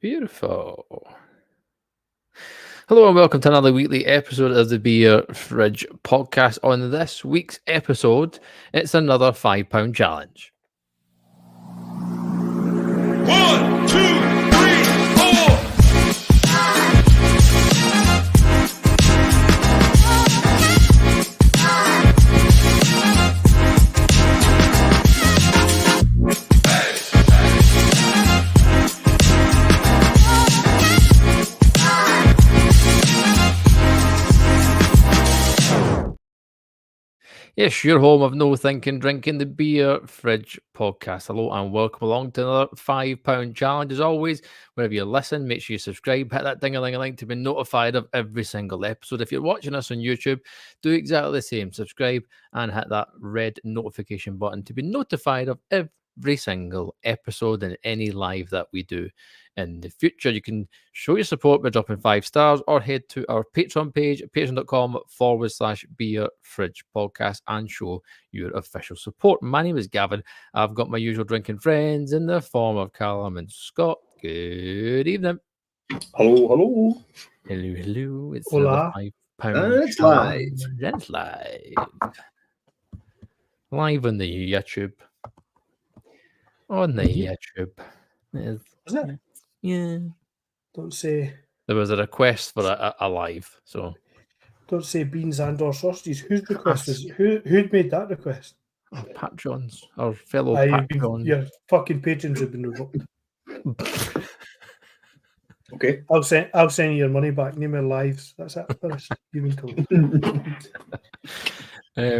Beautiful. Hello and welcome to another weekly episode of the Beer Fridge podcast. On this week's episode, it's another £5 challenge. 1, 2, 3, 4. Yes, your home of no thinking, drinking, the Beer Fridge podcast. Hello and welcome along to another £5 challenge. As always, wherever you listen, make sure you subscribe, hit that ding-a-ling-a-ling to be notified of every single episode. If you're watching us on YouTube, do exactly the same. Subscribe and hit that red notification button to be notified of every single episode and any live that we do in the future. You can show your support by dropping 5 stars or head to our Patreon page, patreon.com/Beer Fridge Podcast, and show your official support. My name is Gavin. I've got my usual drinking friends in the form of Callum and Scott. Good evening. Hello, hello. Hello, hello. It's Hola. another £5 It's live. It's live. Live on the YouTube. On the YouTube. Is it? Yeah. Don't say There was a request for a live, so beans and or sausages. Whose request was who'd made that request? our patrons, our fellow Your patrons. fucking patrons have been revoked. Okay. I'll send you your money back. Name your lives. That's it. Finished. You've been told.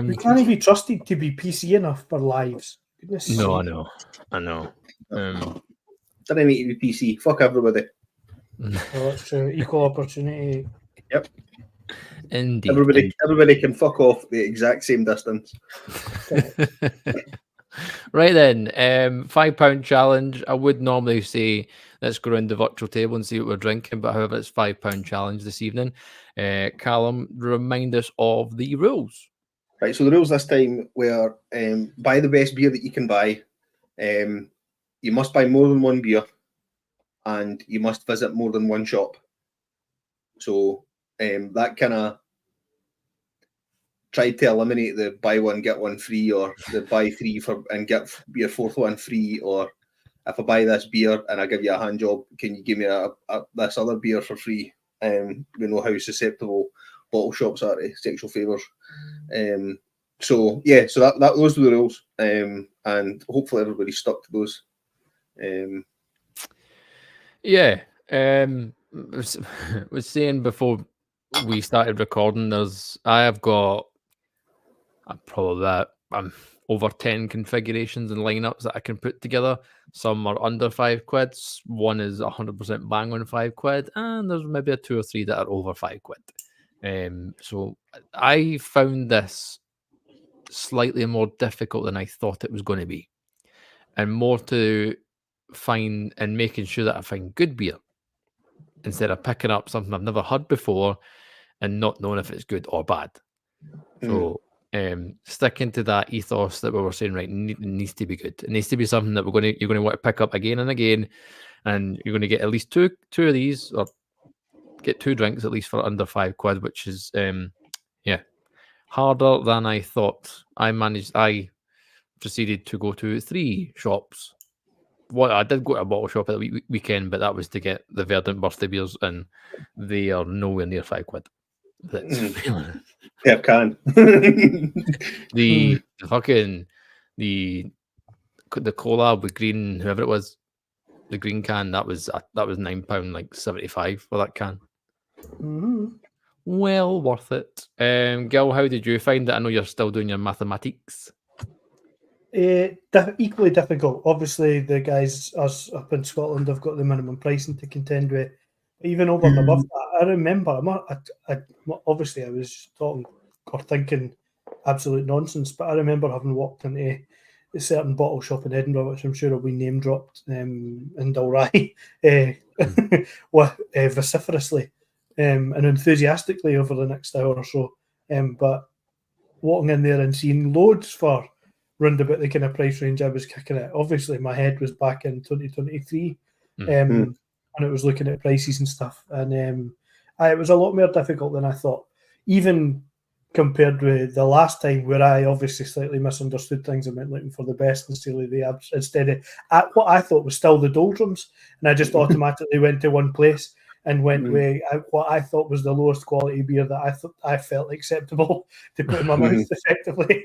We can't be trusted to be PC enough for lives. Goodness No, sake. I know. Didn't need to be PC. Fuck everybody. Oh, that's true. Equal opportunity. Indeed. Everybody can fuck off the exact same distance. Right then, £5 challenge. I would normally say let's go around the virtual table and see what we're drinking, but however, it's £5 challenge this evening. Callum, remind us of the rules. Right, so the rules this time were buy the best beer that you can buy. You must buy more than one beer, and you must visit more than one shop. So that kind of tried to eliminate the buy one get one free, or the buy three and get your fourth one free, or if I buy this beer and I give you a hand job, can you give me this other beer for free? We know how susceptible bottle shops are to sexual favours. So those were the rules, and hopefully everybody stuck to those. Was saying before we started recording, I'm over 10 configurations and lineups that I can put together. Some are under £5. One is 100% bang on £5, and there's maybe 2 or 3 that are over £5. So I found this slightly more difficult than I thought it was going to be, and more to find and making sure that I find good beer instead of picking up something I've never heard before and not knowing if it's good or bad. So sticking to that ethos that we were saying, right, needs to be good. It needs to be something that you're going to want to pick up again and again, and you're going to get at least two of these, or get 2 drinks at least for under £5, which is harder than I thought. I proceeded to go to 3 shops. I did go to a bottle shop at the weekend, but that was to get the Verdant birthday beers, and they are nowhere near £5. Yeah, can. The collab with Green, whoever it was, the green can, that was £9, like 75 for that can. Mm-hmm. Well worth it. Gil, how did you find it? I know you're still doing your mathematics. Equally difficult. Obviously, the guys us up in Scotland have got the minimum pricing to contend with. Even over and above that, I remember. Obviously, I was talking or thinking absolute nonsense, but I remember having walked into a certain bottle shop in Edinburgh, which I'm sure will be name dropped in Dalry, vociferously and enthusiastically over the next hour or so. But walking in there and seeing loads for round about the kind of price range I was kicking at. Obviously, my head was back in 2023. when it was looking at prices and stuff, and it was a lot more difficult than I thought, even compared with the last time where I obviously slightly misunderstood things and went looking for the best instead of what I thought was still the doldrums, and I just automatically went to one place and went with what I thought was the lowest quality beer that I felt acceptable to put in my mouth effectively.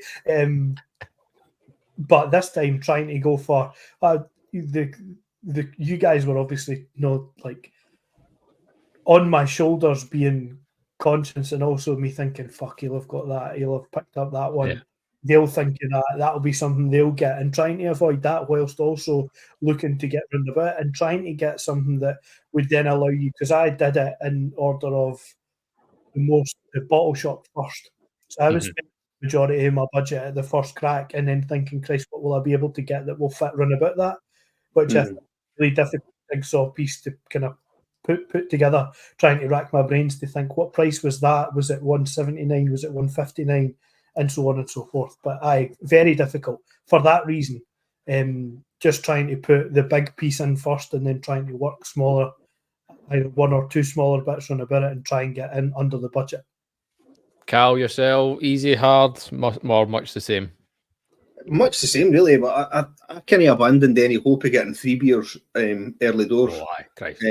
But this time, trying to go for you guys were obviously like on my shoulders, being conscious, and also me thinking, "Fuck, he'll have got that. He'll have picked up that one." Yeah. They'll think of that. That'll be something they'll get, and trying to avoid that whilst also looking to get round about and trying to get something that would then allow you. Because I did it in order of the bottle shop first, so I was spending the majority of my budget at the first crack, and then thinking, "Christ, what will I be able to get that will fit round about that?" Which I think is a really difficult jigsaw piece to kind of put together, trying to rack my brains to think what price was that? Was it 179? Was it 159? And so on and so forth. But very difficult for that reason. Just trying to put the big piece in first and then trying to work smaller, either one or two smaller bits on about it and try and get in under the budget. Cal, yourself, easy, hard, much the same? Much the same, really, but I kind of abandoned any hope of getting 3 beers early doors. Oh, aye, Christ.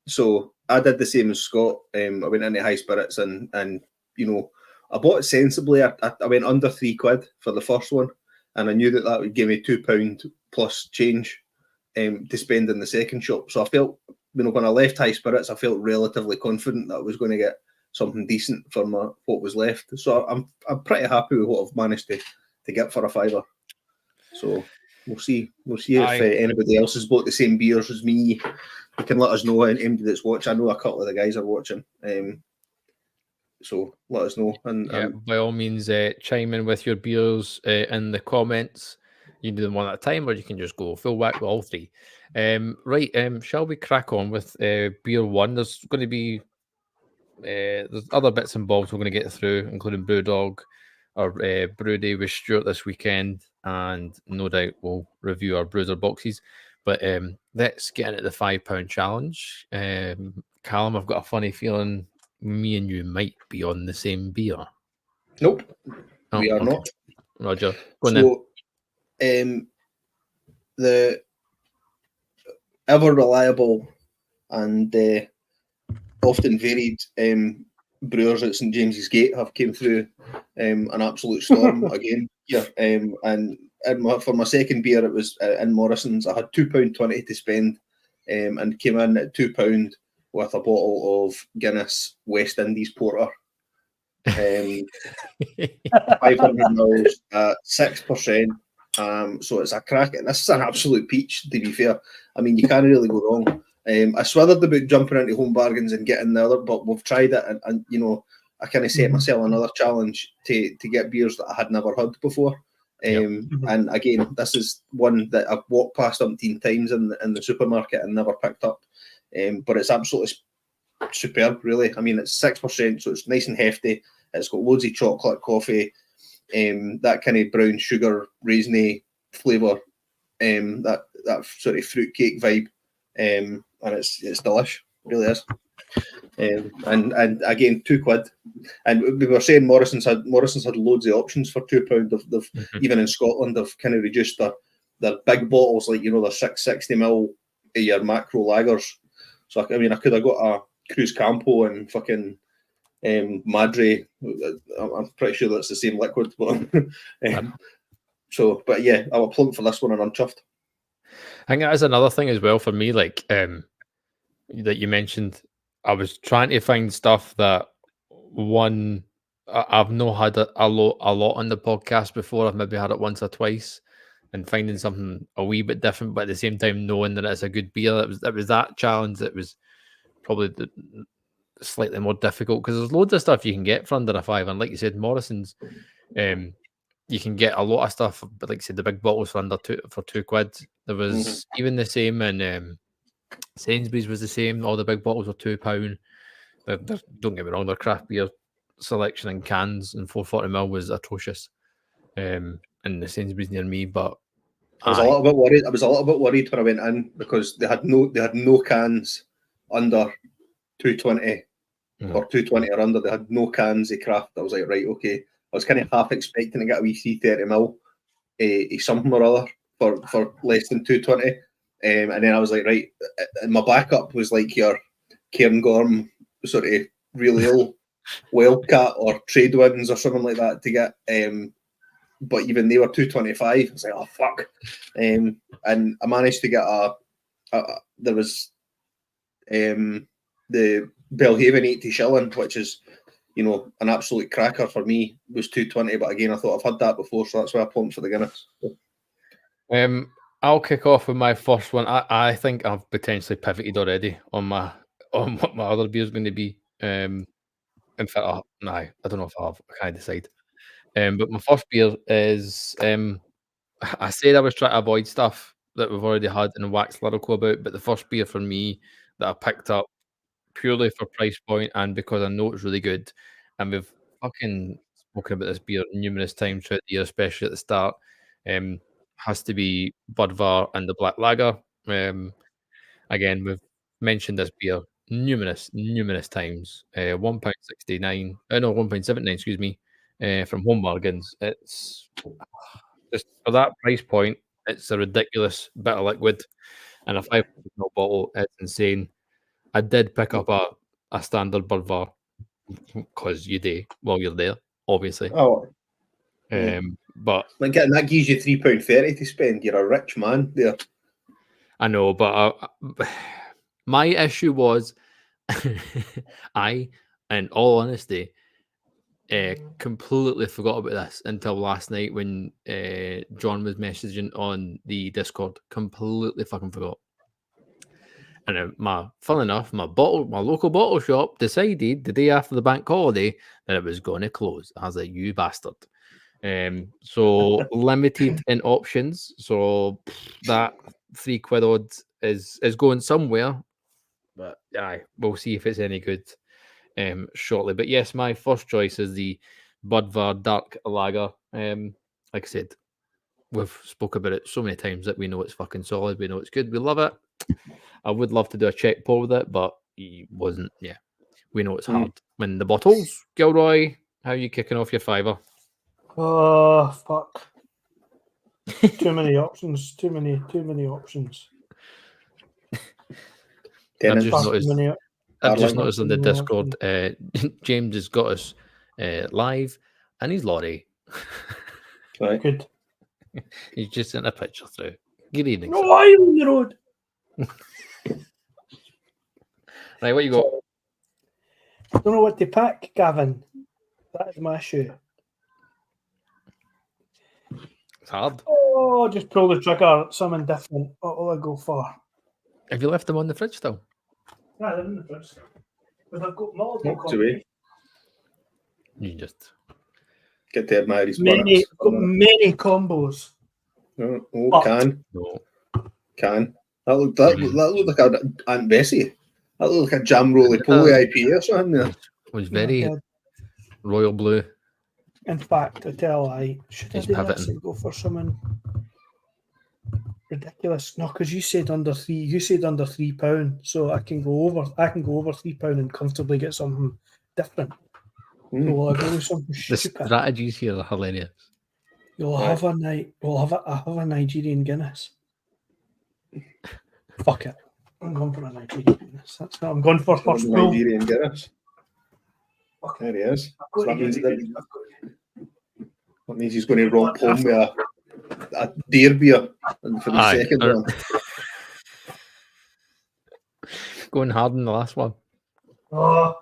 So I did the same as Scott. I went into high spirits and I bought it sensibly. I went under £3 for the first one, and I knew that would give me £2 plus change to spend in the second shop. So I felt, when I left high spirits, I felt relatively confident that I was going to get something decent for what was left. So I'm pretty happy with what I've managed to get for a £5. So we'll see if anybody else has bought the same beers as me. You can let us know, anybody that's watching. I know a couple of the guys are watching. So let us know. And by all means, chime in with your beers in the comments. You can do them one at a time, or you can just go full whack with all 3. Shall we crack on with beer 1? There's going to be there's other bits and bobs we're going to get through, including Brewdog or Brew Day with Stuart this weekend, and no doubt we'll review our Bruiser boxes. But let's get into the £5 challenge. Callum, I've got a funny feeling me and you might be on the same beer. Nope, we are not. Roger, go on then. The ever reliable and often varied brewers at St James's Gate have came through an absolute storm again here. And for my second beer, it was in Morrison's. I had £2.20 to spend, and came in at £2 with a bottle of Guinness West Indies Porter, 500 ml at 6%. So it's a crack. This is an absolute peach, to be fair. I mean, you can't really go wrong. I swithered about jumping into Home Bargains and getting the other, but we've tried it, and I kind of set myself another challenge to get beers that I had never had before. And again, this is one that I've walked past umpteen times in the supermarket and never picked up. But it's absolutely superb, really. I mean, it's 6%, so it's nice and hefty. It's got loads of chocolate, coffee, that kind of brown sugar, raisiny flavour, that sort of fruitcake vibe, and it's delish, really is. And again, £2. And we were saying Morrison's had loads of options for £2. Even in Scotland, they've kind of reduced their big bottles, like their 660ml of your macro lagers. So I mean, I could have got a Cruz Campo and fucking Madre. I'm pretty sure that's the same liquid, but but yeah, I will plug for this one, and I'm chuffed. I think that is another thing as well for me, like that you mentioned. I was trying to find stuff that I've not had a lot on the podcast before. I've maybe had it once or twice, and finding something a wee bit different, but at the same time knowing that it's a good beer. It was that challenge that was probably the slightly more difficult, because there's loads of stuff you can get for under a £5, and like you said, Morrison's, you can get a lot of stuff, but like I said, the big bottles for £2. There was even the same in Sainsbury's was the same. All the big bottles were £2. Don't get me wrong, their craft beer selection in cans and 440ml was atrocious. In the Sainsbury's near me, but I was a little bit worried. I was a little bit worried when I went in, because they had no cans under 220 Mhm. or 220 or under. They had no cans of craft. I was like, right, okay. I was kind of half expecting to get a wee 330ml something or other for less than 220. And then I was like, right. And my backup was like your Cairngorm sort of real ale Wildcat or Trade Winds or something like that to get. But even they were 225. I was like, oh fuck. And I managed to get there was the Belhaven 80 shilling, which is, you know, an absolute cracker for me, was 220. But again, I thought I've had that before, so that's why I pumped for the Guinness. I'll kick off with my first one. I think I've potentially pivoted already on what my other beer is going to be. In fact, I don't know if I have. I can't decide. But my first beer is I said I was trying to avoid stuff that we've already had and waxed lyrical about, but the first beer for me that I picked up purely for price point and because I know it's really good, and we've fucking spoken about this beer numerous times throughout the year, especially at the start, has to be Budvar and the Black Lager. Again, we've mentioned this beer numerous times. £1.69, no, £1.79, excuse me, from Home Bargains. It's just for that price point, it's a ridiculous bit of liquid, and a 500ml bottle. It's insane. I did pick up a standard Budvar because you do while you're there, obviously. Oh, But like that gives you £3.30 to spend. You're a rich man there. I know, but my issue was I, in all honesty, completely forgot about this until last night when John was messaging on the Discord. Completely fucking forgot. And fun enough, my local bottle shop decided the day after the bank holiday that it was going to close. I was like, you bastard. So limited in options. So that £3 odd is going somewhere. But we'll see if it's any good shortly. But yes, my first choice is the Budvar Dark Lager. Like I said, we've spoke about it so many times that we know it's fucking solid. We know it's good. We love it. I would love to do a check pour with it, but he wasn't. Yeah, we know it's hard. When the bottles, Gilroy, how are you kicking off your fiver? Oh fuck! Too many options. Too many options. I've just Darling. noticed on the Discord, James has got us live, and he's Laurie. Right. Good. He's just sent a picture through. Good evening. No, sir. I'm on the road. Right, what you got? Don't know what to pick, Gavin. That is my issue. It's hard. Oh, just pull the trigger. Something different. What will I go for? Have you left them on the fridge still? Yeah, they're in the fridge. But I've got multiple Walked away. You just Get to admire his many products. combos. Oh, can. That looked like Aunt Bessie. That looked like a jam roly-poly IPA or something there. It was very royal blue. In fact, I tell I should He's have done this pivoting. and go for something ridiculous. No, because you said under £3. You said under £3, so I can go over. I can go over £3 and comfortably get something different. So I'll go with something The stupid. strategies here are hilarious. You'll have a night. We'll have a Nigerian Guinness. Fuck it. I'm going for a Nigerian Guinness. That's not. I'm going for first pull. Nigerian Guinness. There he is. So that means he's going to rock home with a deer beer for the second one. Going hard in the last one. Oh,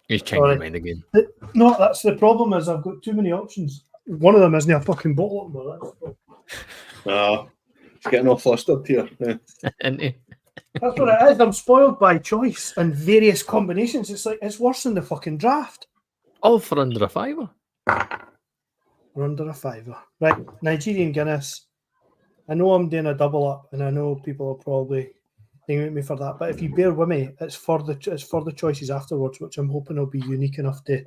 He's changing his mind again. no, that's the problem. Is I've got too many options. One of them isn't a fucking bottle opener. No, he's getting all flustered here. Yeah. Isn't he? That's what it is. I'm spoiled by choice and various combinations. It's like it's worse than the fucking draft. All for under a fiver. We're under a £5. Right, Nigerian Guinness. I know I'm doing a double up, and I know people are probably thinking at me for that. But if you bear with me, it's for the choices afterwards, which I'm hoping will be unique enough to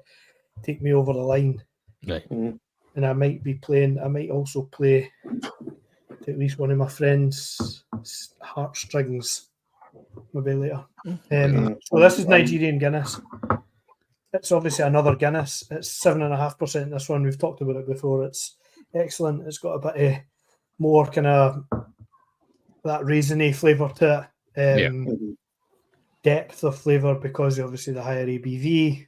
take me over the line. Right. And I might also play to at least one of my friends' heartstrings. maybe later. Mm. So this is Nigerian Guinness. It's obviously another Guinness. It's 7.5%. This one, we've talked about it before. It's excellent. It's got a bit of more kind of that raisiny flavour to it. Depth of flavour because obviously the higher ABV.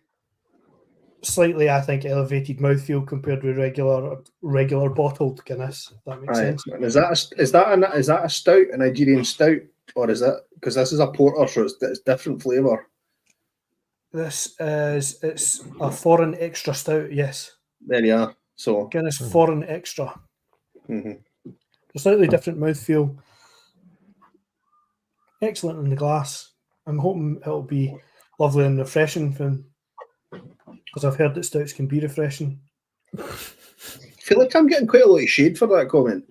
Slightly, I think, elevated mouthfeel compared with regular bottled Guinness. If that makes sense. And is that a stout, a Nigerian stout, or is that because this is a porter, so it's different flavour? It's a foreign extra stout. Yes, There you are. So Guinness foreign extra. mhm. A slightly different mouthfeel. Excellent in the glass. I'm hoping it'll be lovely and refreshing because I've heard that stouts can be refreshing. I feel like I'm getting quite a lot of shade for that comment,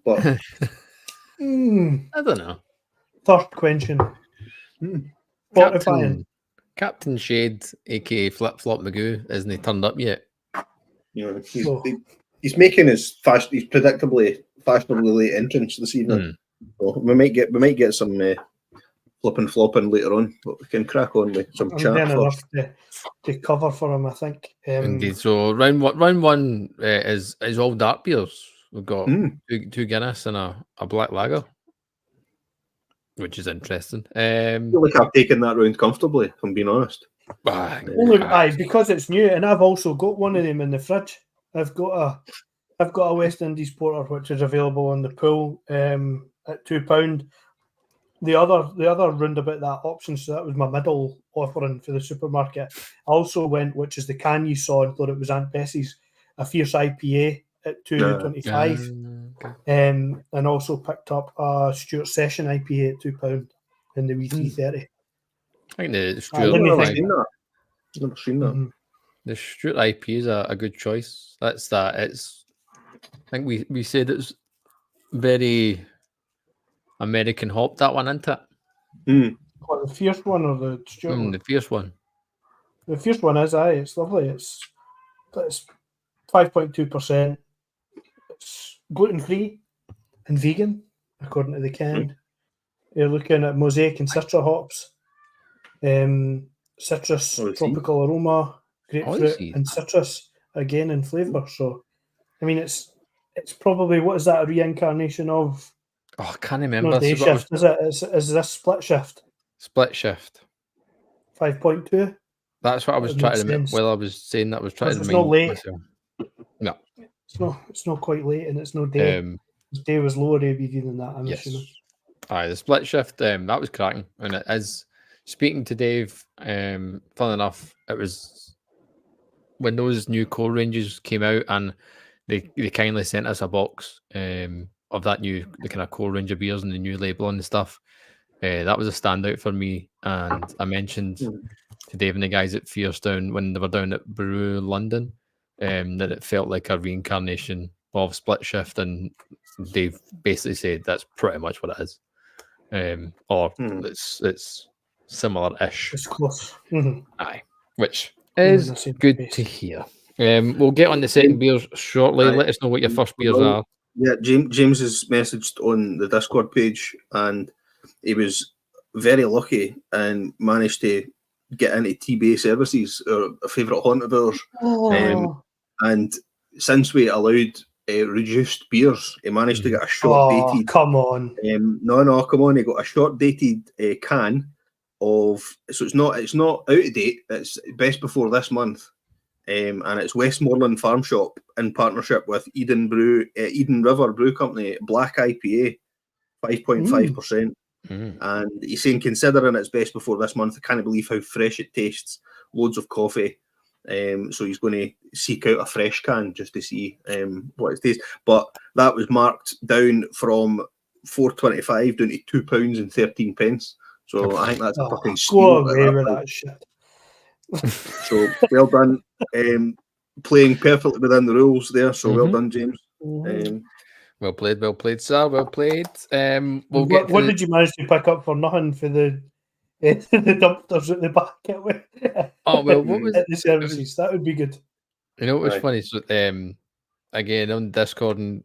but I don't know. Thirst quenching. Fortifying. Captain Shade, aka Flip Flop Magoo, isn't he turned up yet? you know, he's making his predictably fashionably late entrance this evening. So we might get some flipping flopping later on, but we can crack on with some I'm chat doing first. enough to cover for him, I think. Indeed. So round one is all dark beers. We've got two Guinness and a black lager, which is interesting. I feel like I've taken that round comfortably, if I'm being honest. Because it's new, and I've also got one of them in the fridge. I've got a West Indies porter which is available on the pool at £2. The other roundabout that option, so that was my middle offering for the supermarket. I also went, which is the can you saw and thought it was Aunt Bessie's, a Fierce IPA at £2.25, and also picked up a Stuart Session IPA at £2 in the wee 330. I think the I've Stuart, never seen that. Mm-hmm. the Stuart IP is a good choice. That's that. It's. I think we said it's very American hop, that one, isn't it? What, the Fierce one or the Stuart one? The fierce one. The Fierce one is, it's lovely. It's 5.2%. It's gluten-free and vegan, according to the can. You're looking at Mosaic and Citra hops, citrus, tropical aroma, grapefruit, and citrus, again in flavour. So, I mean, it's probably, what is that, a reincarnation of? Oh, I can't remember. No, day shift, is it? Is this split shift? Split shift. 5.2? That's what I was trying to remember. Well, I was saying that I was trying to remind late. myself. No. It's not quite late, and it's no day. Day was lower ABV than that, I'm assuming. Aye, the split shift, that was cracking. And it is, speaking to Dave, fun enough, it was when those new core ranges came out and they kindly sent us a box of the kind of core range of beers and the new label and stuff. That was a standout for me. And I mentioned to Dave and the guys at Fearstown when they were down at Brew London that it felt like a reincarnation of Split Shift, and Dave basically said that's pretty much what it is. It's similar-ish. It's close. Aye, which is good to hear. We'll get on the second beers shortly. Let us know what your first beers are. Yeah, James has messaged on the Discord page, and he was very lucky and managed to get into T-Bay Services, a favourite haunt of ours. And since we allowed reduced beers, he managed to get a short-dated. Come on! No, come on! He got a short-dated can of. So it's not out of date. It's best before this month. And it's Westmoreland Farm Shop in partnership with Eden River Brew Company, Black IPA, 5.5%. And he's saying, considering it's best before this month, I can't believe how fresh it tastes. Loads of coffee. So he's going to seek out a fresh can just to see what it tastes. But that was marked down from £4.25 down to £2.13. So I think that's a fucking steal. Go away with that shit. So well done, playing perfectly within the rules there. So well done, James. Well played, sir. Well played. What did you manage to pick up for nothing for the dumpsters at the back? Oh well, what was at the services? That would be good. You know, it was funny. So, again on Discord, and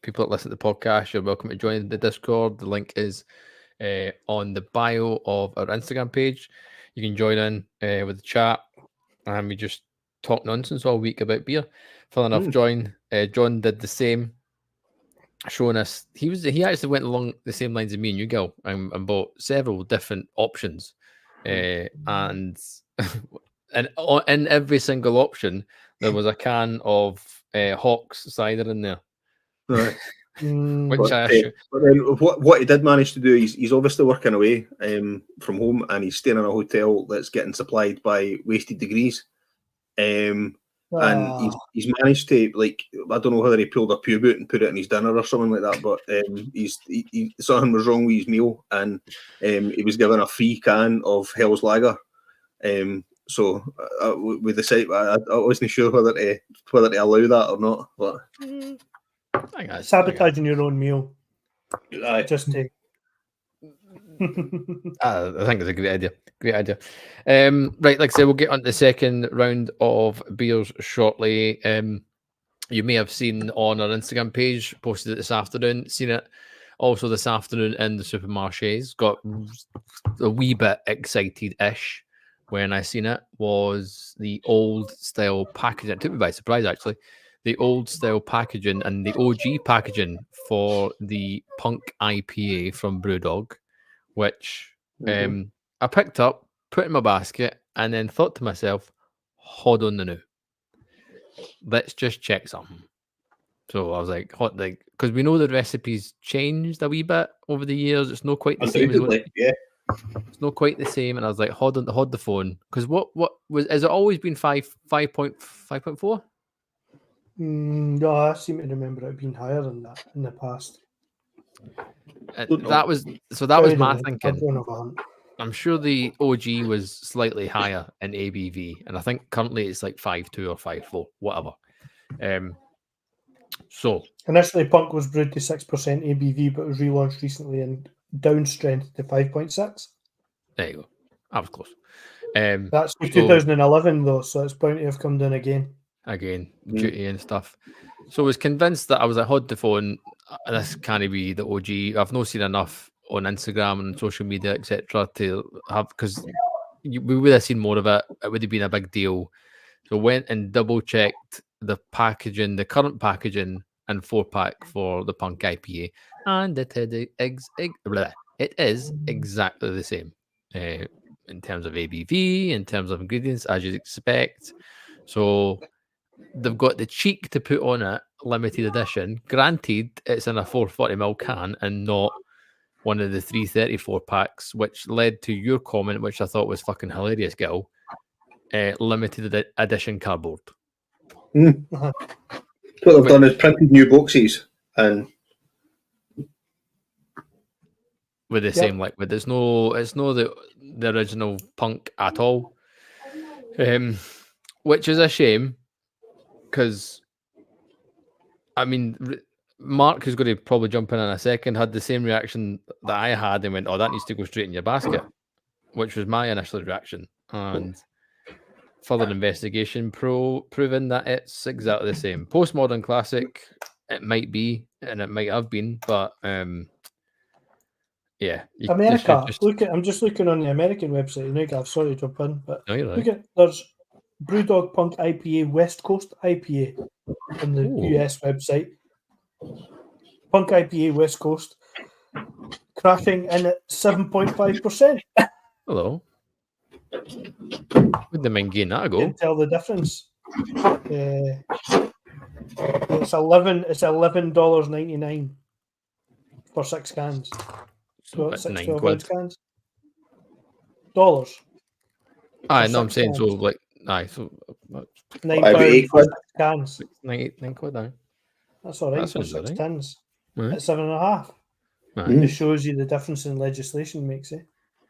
people that listen to the podcast, you're welcome to join the Discord. The link is on the bio of our Instagram page. You can join in with the chat, and we just talk nonsense all week about beer. Funnily enough, John did the same, showing us he actually went along the same lines as me and you, Gil, and bought several different options, and in every single option there was a can of Hawks cider in there. Right. Which But, I assume, but then what he did manage to do, he's obviously working away from home, and he's staying in a hotel that's getting supplied by Wasted Degrees. And he's managed to, like, I don't know whether he pulled a pube out and put it in his dinner or something like that, but something was wrong with his meal, and he was given a free can of Hell's Lager. So we decided, I wasn't sure whether to allow that or not. But sabotaging your own meal. Just to. I think it's a great idea. Great idea. Right, like I said, we'll get on the second round of beers shortly. You may have seen on our Instagram page, posted it this afternoon, seen it also this afternoon in the supermarchés. Got a wee bit excited-ish when I seen it. Was the old style packaging. It took me by surprise, actually. The old style packaging and the OG packaging for the Punk IPA from Brewdog, which I picked up, put in my basket, and then thought to myself, hold on the new. Let's just check something. So I was like, because we know the recipe's changed a wee bit over the years. It's not quite the same. It's not quite the same. And I was like, hold the phone. Because what has it always been 5.4? No, I seem to remember it being higher than that in the past. That was my thinking. I'm sure the OG was slightly higher in ABV, and I think currently it's like 5.2 or 5.4, whatever. So initially, Punk was brewed to 6% ABV, but was relaunched recently and down strength to 5.6. There you go. I was close. That's 2011 though, so it's bound to have come down again. Duty and stuff. So I was convinced that I was like, hold the phone. This can't be the OG. I've not seen enough on Instagram and social media, etc., to have, because we would have seen more of it. It would have been a big deal. So went and double checked the packaging, the current packaging and 4-pack for the Punk IPA, and it is exactly the same in terms of ABV, in terms of ingredients, as you'd expect. So they've got the cheek to put on it limited edition. Granted, it's in a 440ml can and not one of the 334 packs, which led to your comment, which I thought was fucking hilarious, Gil. Limited edition cardboard. What they've done is printed new boxes and with the same liquid. It's no the original Punk at all. Which is a shame, because I mean, Mark, who's going to probably jump in a second, had the same reaction that I had and went, "Oh, that needs to go straight in your basket," which was my initial reaction. And further investigation proven that it's exactly the same. Postmodern classic, it might be, and it might have been, but yeah. America. I'm just looking on the American website. I'm sorry to jump in, but no, you're right. Look at there's Brewdog Punk IPA West Coast IPA on the US website. Punk IPA West Coast crashing in at 7.5%. Hello. Wouldn't mind getting that a go. You can tell the difference. It's $11.99 for 6 cans. So it's 6 12-ounce cans. Dollars. Aye, no, I'm saying so. Like, aye, so £9 for 6 cans. 9 quid. Aye. That's all right for 6 right. tins. Right. At 7.5. Right. It shows you the difference in legislation makes it.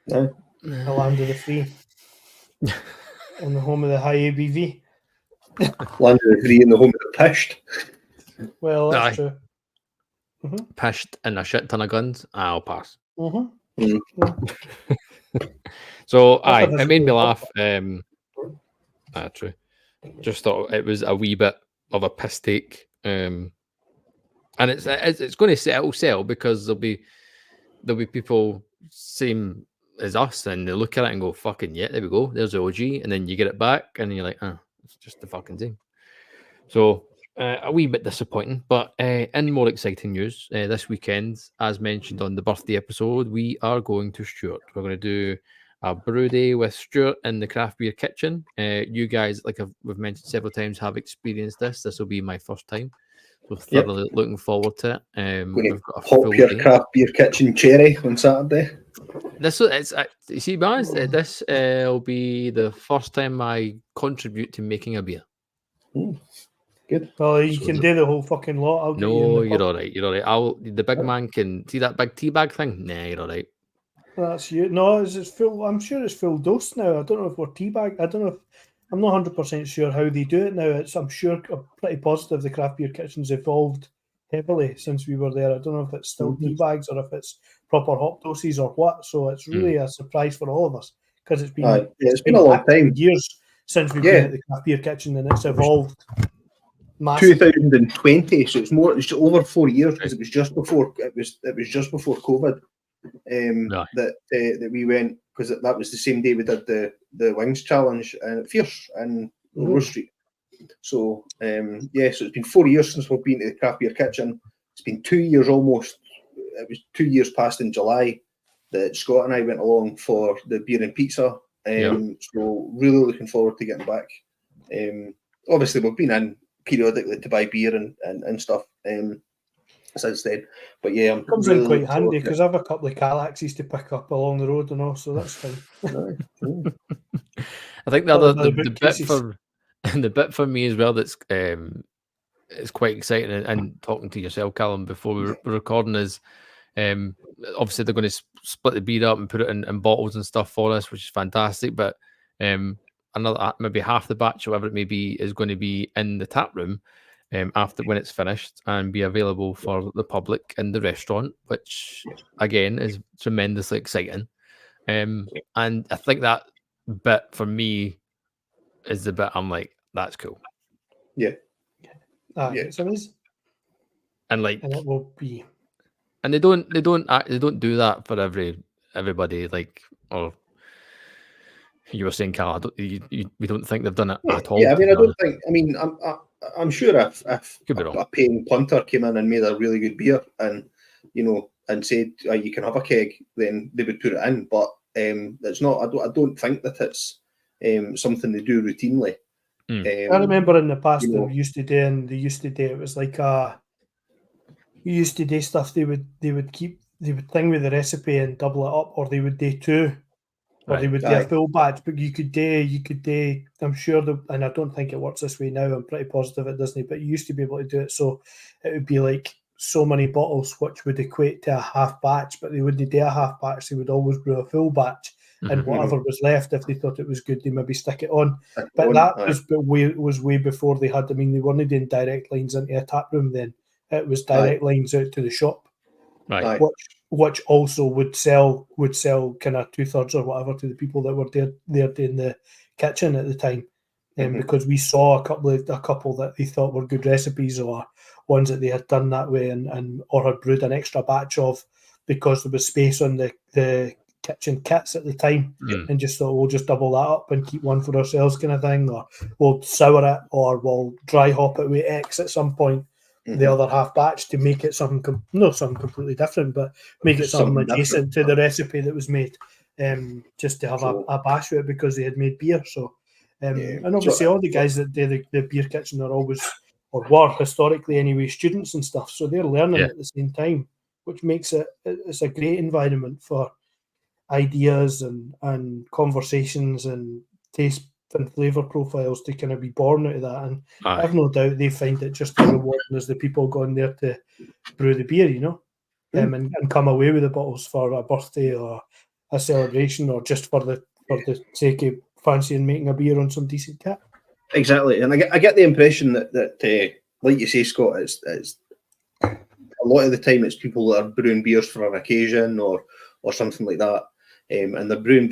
Yeah. The land of the free. And the home of the high ABV. Land of the free and the home of the pished. Well, that's true. Pished and a shit ton of guns. I'll pass. Mm-hmm. So, aye, it made me laugh. True. Just thought it was a wee bit of a piss take. And it's going to sell because there'll be people same as us, and they look at it and go, "Fucking yeah, there we go. There's the OG," and then you get it back, and you're like, it's just the fucking same." So a wee bit disappointing, but in more exciting news, this weekend, as mentioned on the birthday episode, we are going to Stuart. We're going to do a brew day with Stuart in the craft beer kitchen. You guys, like we've mentioned several times, have experienced this. This will be my first time. So thoroughly looking forward to it. We've got a Pop full your day. craft beer kitchen cherry on Saturday. This is, you see, guys, this will be the first time I contribute to making a beer. Good. Well, you can do the whole fucking lot. I'll get you in No, the you're pub. all right. You're all right. The big man can see that big tea bag thing. Nah, you're all right. That's you. No, it's full. I'm sure it's full dose now. I don't know if we're teabag. I don't know if I'm not 100% sure how they do it now. I'm sure I'm pretty positive the craft beer kitchen's evolved heavily since we were there. I don't know if it's still tea bags or if it's proper hop doses or what. So it's really a surprise for all of us because it's been a long time. years since we've been at the craft beer kitchen, and it's evolved massively. 2020, so it's over 4 years because it was just before COVID that we went, because that was the same day we did the Wings Challenge at Fierce in Rose Street. So so it's been 4 years since we've been to the craft beer kitchen. It's been 2 years almost. It was 2 years past in July that Scott and I went along for the beer and pizza. So really looking forward to getting back. Obviously we've been in periodically to buy beer and stuff since then, but it comes in quite handy because I have a couple of Calaxes to pick up along the road and all, so that's fine. I think the bit for me as well that's it's quite exciting, and talking to yourself, Callum, before we were recording is obviously they're going to split the beer up and put it in bottles and stuff for us, which is fantastic, but another maybe half the batch, whatever it may be, is going to be in the tap room after when it's finished and be available for the public in the restaurant, which again is tremendously exciting. And I think that bit for me is the bit I'm like, that's cool. It's amazing. And it will be. And they don't do that for everybody, like, or you were saying, Carl, we don't think they've done it at all. Yeah, I mean, I don't think. I mean, I'm sure if a paying punter came in and made a really good beer and and said you can have a keg, then they would put it in. But it's not. I don't think that it's something they do routinely. I remember in the past they used to do it was like you used to do stuff. They would thing with the recipe and double it up, or they would do two. Or they would do a full batch, but you could do. I'm sure, and I don't think it works this way now. I'm pretty positive it doesn't, but you used to be able to do it. So it would be like so many bottles, which would equate to a half batch, but they wouldn't do a half batch. They would always brew a full batch, and whatever was left, if they thought it was good, they maybe stick it on. But that was way before they had. I mean, they weren't doing direct lines into a tap room then. It was direct lines out to the shop, right? Which also would sell kind of 2/3 or whatever to the people that were there in the kitchen at the time, because we saw a couple that they thought were good recipes or ones that they had done that way and or had brewed an extra batch of because there was space on the kitchen kits at the time, and just thought we'll just double that up and keep one for ourselves kind of thing, or we'll sour it or we'll dry hop it with X at some point. The other half batch to make it something completely different, but make it something adjacent to the recipe that was made, just to have a bash with it because they had made beer. So, and obviously all the guys that do the beer kitchen are always, or were historically anyway, students and stuff. So they're learning at the same time, which makes it's a great environment for ideas and conversations and taste and flavour profiles to kind of be born out of that, and I've no doubt they find it just as rewarding as the people going there to brew the beer, and come away with the bottles for a birthday or a celebration or just for the sake of fancying making a beer on some decent kit. Exactly, and I get the impression that like you say, Scott, it's a lot of the time it's people that are brewing beers for an occasion or something like that. And they're brewing,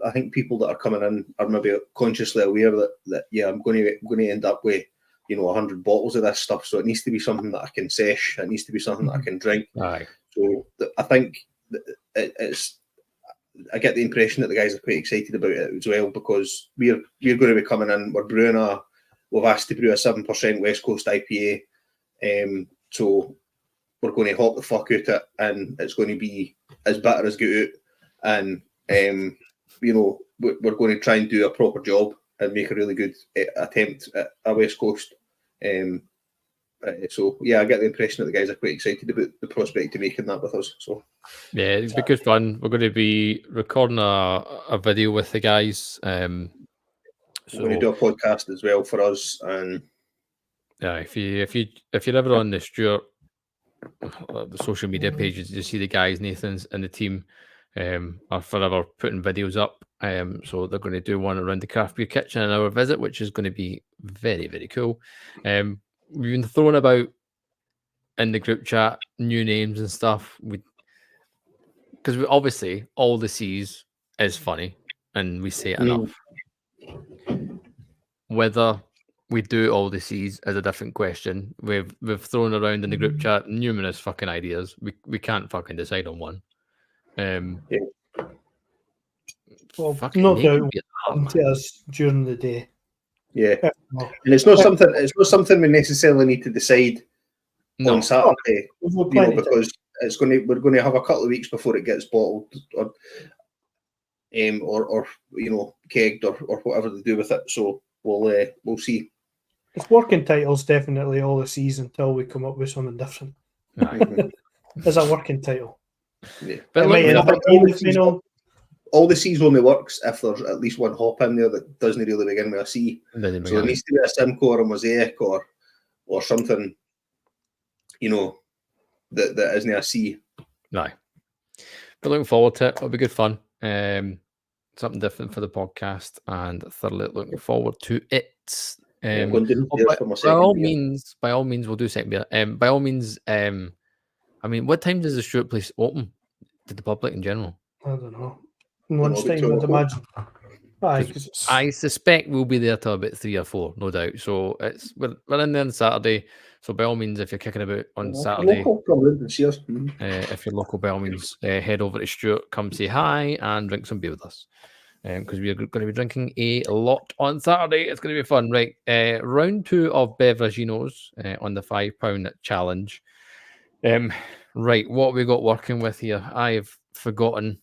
I think people that are coming in are maybe consciously aware that I'm going to end up with 100 bottles of this stuff, so it needs to be something that I can sesh. It needs to be something that I can drink. Aye. So I think it's I get the impression that the guys are quite excited about it as well, because we're going to be coming in. We've asked to brew a 7% West Coast IPA, so we're going to hop the fuck out it, and it's going to be as bitter as get out. And we're going to try and do a proper job and make a really good attempt at a West Coast. So yeah, I get the impression that the guys are quite excited about the prospect of making that with us. So yeah, it'll be good fun. We're going to be recording a video with the guys. we're going to do a podcast as well for us. And yeah, if you're ever on the Stuart the social media pages, you see the guys, Nathan's and the team are forever putting videos up. So they're going to do one around the craft beer kitchen and our visit, which is going to be very, very cool. We've been throwing about in the group chat new names and stuff. Because we obviously all the C's is funny and we say it enough. Whether we do all the C's is a different question. We've thrown around in the group chat numerous fucking ideas. We can't fucking decide on one. Well, fucking no name doubt would be hard, to us during the day. yeah, No. and it's not something we necessarily need to decide No. on Saturday, We've got plenty of time. because we're going to have a couple of weeks before it gets bottled or kegged or whatever they do with it. So we'll see. It's working titles definitely all the season until we come up with something different. Aye. It's a working title. Yeah. But It look, might end up being the final. All the C's only works if there's at least one hop in there that doesn't really begin with a C. So there needs to be a Simcoe or a Mosaic or something, that isn't a C. No. But looking forward to it. It'll be good fun. Something different for the podcast, and thoroughly looking forward to it. I'm going to do beers for my By second all beer. means, we'll do second beer. By all means, I mean, what time does the Stuart place open to the public in general? I don't know. Lunchtime, about I'd 12 imagine. Aye, 'cause it's- I suspect we'll be there till about 3 or 4, no doubt. So we're in there on Saturday. So by all means, if you're kicking about on Saturday, Local, come round and see us. if you're local, by all means, head over to Stuart, come say hi and drink some beer with us. Because we are going to be drinking a lot on Saturday. It's going to be fun. Right. Round 2 of Beveraginos on the £5 challenge. Right. What have we got working with here? I've forgotten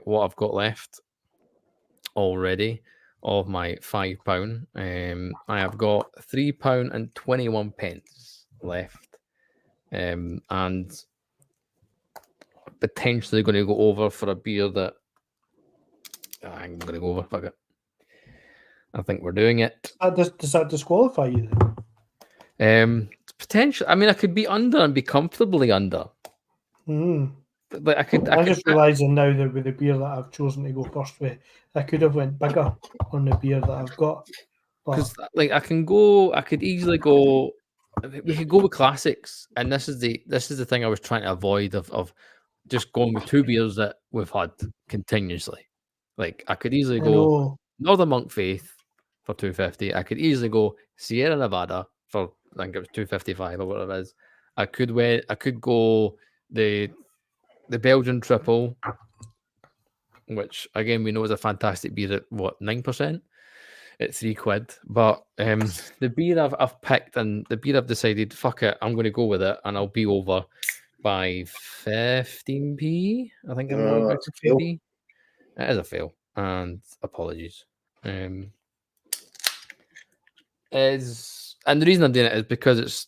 what I've got left already of my £5. I have got £3.21 left. And potentially going to go over for a beer that I'm going to go over. Fuck it. I think we're doing it. does that disqualify you then? Potentially. I mean, I could be under and be comfortably under. But I could. I'm just realising now that with the beer that I've chosen to go first with, I could have went bigger on the beer that I've got. Because I could easily go. We could go with classics, and this is the thing I was trying to avoid of just going with 2 beers that we've had continuously. Like I could easily go Northern Monk Faith for $2.50. I could easily go Sierra Nevada for I think it was $2.55 or whatever it is. I could go the Belgian Triple, which again we know is a fantastic beer at 9%. At £3. But the beer I've picked and the beer I've decided, fuck it, I'm going to go with it, and I'll be over by 15p. I think I'm going That's a fail. 15p. It is a fail, and apologies. And the reason I'm doing it is because it's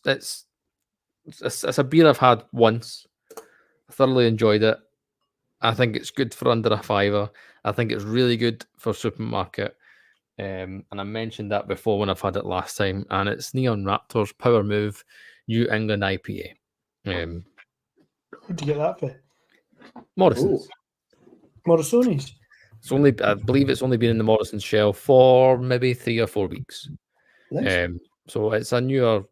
a beer I've had once. I thoroughly enjoyed it. I think it's good for under a £5. I think it's really good for supermarket. And I mentioned that before when I've had it last time, and it's Neon Raptors Power Move New England IPA. Where'd you get that for? Morrison's. Morrisoni's. I believe it's only been in the Morrison's shelf for maybe 3 or 4 weeks. Nice. So it's a newer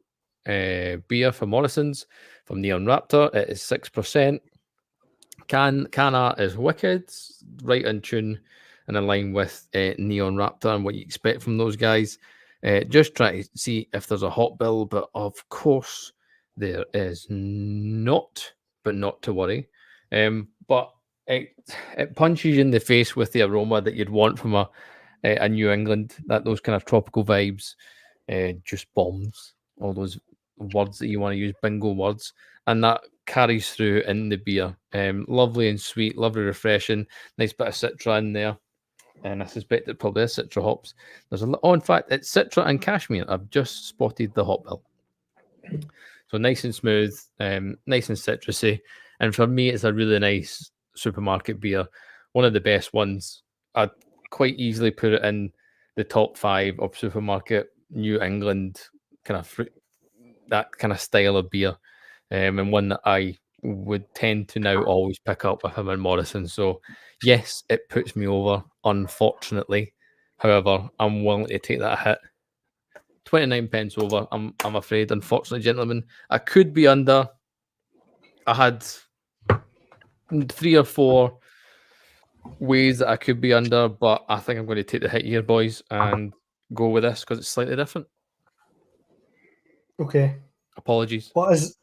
beer from Morrison's from Neon Raptor. It is 6%. Can art is wicked, right in tune and in line with Neon Raptor and what you expect from those guys. Just try to see if there's a hot bill, but of course there is not, but not to worry. But it punches you in the face with the aroma that you'd want from a New England, that those kind of tropical vibes, just bombs, all those words that you want to use, bingo words, and that carries through in the beer. Lovely and sweet, lovely, refreshing, nice bit of Citra in there, and I suspect it probably is Citra hops. There's in fact, it's Citra and Cashmere. I've just spotted the hop bill. So nice and smooth, nice and citrusy, and for me, it's a really nice supermarket beer, one of the best ones. I'd quite easily put it in the top 5 of supermarket New England kind of fruit, that kind of style of beer, and one that I would tend to now always pick up if I'm in Morrison. So yes, it puts me over, unfortunately. However, I'm willing to take that hit. 29 pence over, I'm afraid. Unfortunately, gentlemen, I could be under. I had 3 or 4 ways that I could be under, but I think I'm going to take the hit here, boys, and go with this because it's slightly different. Okay. Apologies. What is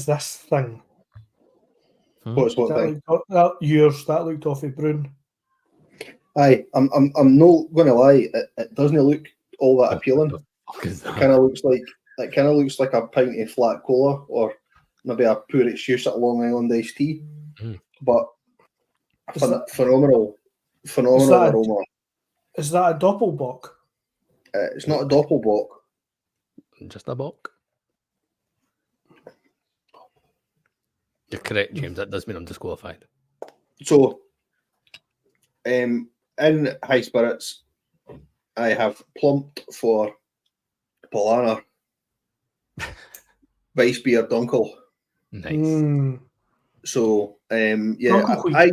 this thing? What's what thing? That looked awfully brune. Aye, I'm not going to lie. It doesn't look all that appealing. It kind of looks like a pint of flat cola, or maybe a pure excuse at Long Island iced tea. But phenomenal aroma. Is that a Doppelbock? It's not a Doppelbock. Just a bock. You're correct, James. That does mean I'm disqualified. So, in high spirits, I have plumped for Polana Weissbier Dunkel. Nice. So, I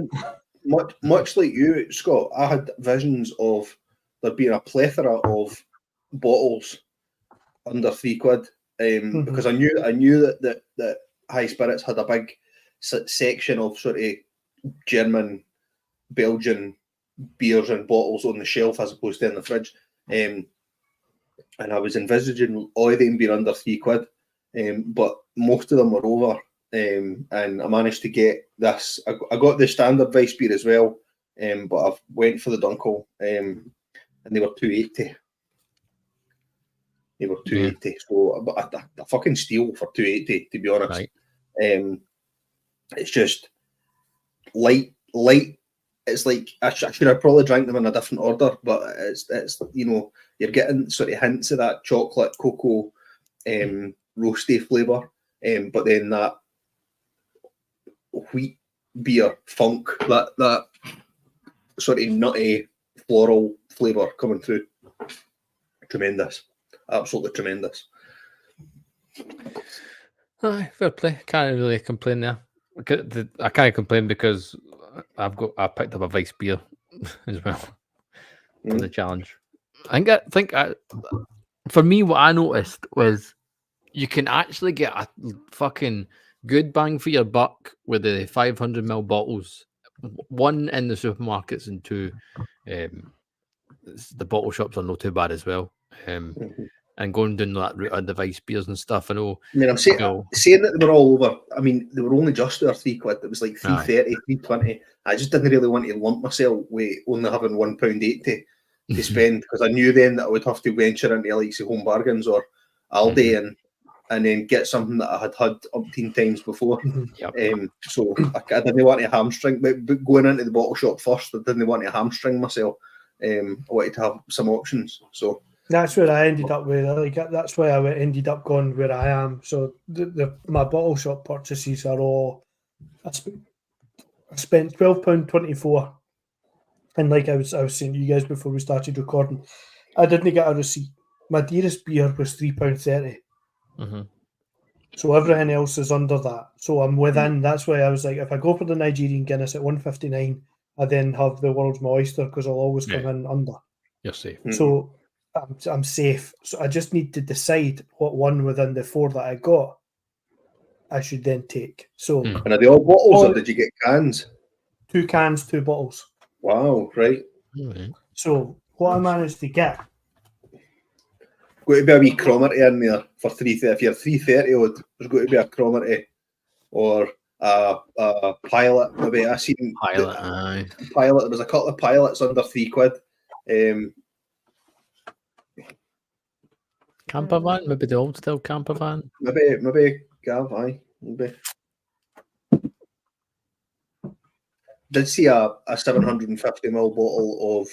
much like you, Scott. I had visions of there being a plethora of bottles under £3, because I knew that high spirits had a big section of sort of German, Belgian beers and bottles on the shelf as opposed to in the fridge. And I was envisaging all of them being under £3, but most of them were over. And I managed to get this. I got the standard Weissbier as well, but I went for the Dunkel, and they were £2.80. They were £2.80. So a fucking steal for £2.80, to be honest. Right. It's just light. It's like I should have probably drank them in a different order, but it's you're getting sort of hints of that chocolate, cocoa, roasty flavour, but then that wheat beer funk, that sort of nutty floral flavour coming through. Tremendous, absolutely tremendous. Aye, fair play. Can't really complain there. I can't complain because I picked up a Weissbier as well for the challenge. I think for me, what I noticed was you can actually get a fucking good bang for your buck with the 500ml bottles. 1 in the supermarkets and 2, the bottle shops are not too bad as well. And going down that route of the Weissbiers and stuff, I'm saying that they were all over. I mean, they were only just over £3. It was like £3.30, £3.20. I just didn't really want to lump myself with only having £1.80 to spend, because I knew then that I would have to venture into like Home Bargains or Aldi and then get something that I had umpteen times before. So I didn't want to hamstring, but going into the bottle shop first, I didn't want to hamstring myself. I wanted to have some options. So that's where I ended up with. That's why I ended up going where I am. So my bottle shop purchases are all. I spent £12.24, and like I was saying to you guys before we started recording, I didn't get a receipt. My dearest beer was £3.30. So everything else is under that. So I'm within. That's why I was like, if I go for the Nigerian Guinness at £1.59, I then have the world's my oyster, because I'll always come in under. You're safe. So I'm safe. So I just need to decide what one within the 4 that I got I should then take. So and are they all bottles, or did you get cans? 2 cans, 2 bottles. Wow, right. So what I managed to get. Got to be a wee Cromarty in there for 3.30. If you're 3.30 odd, there's got to be a Cromarty or a pilot. Maybe I seen Pilot, aye. pilot. There was a couple of pilots under £3. Camper van, maybe the old style camper van. Maybe Gav, aye, maybe. Did see a 750ml bottle of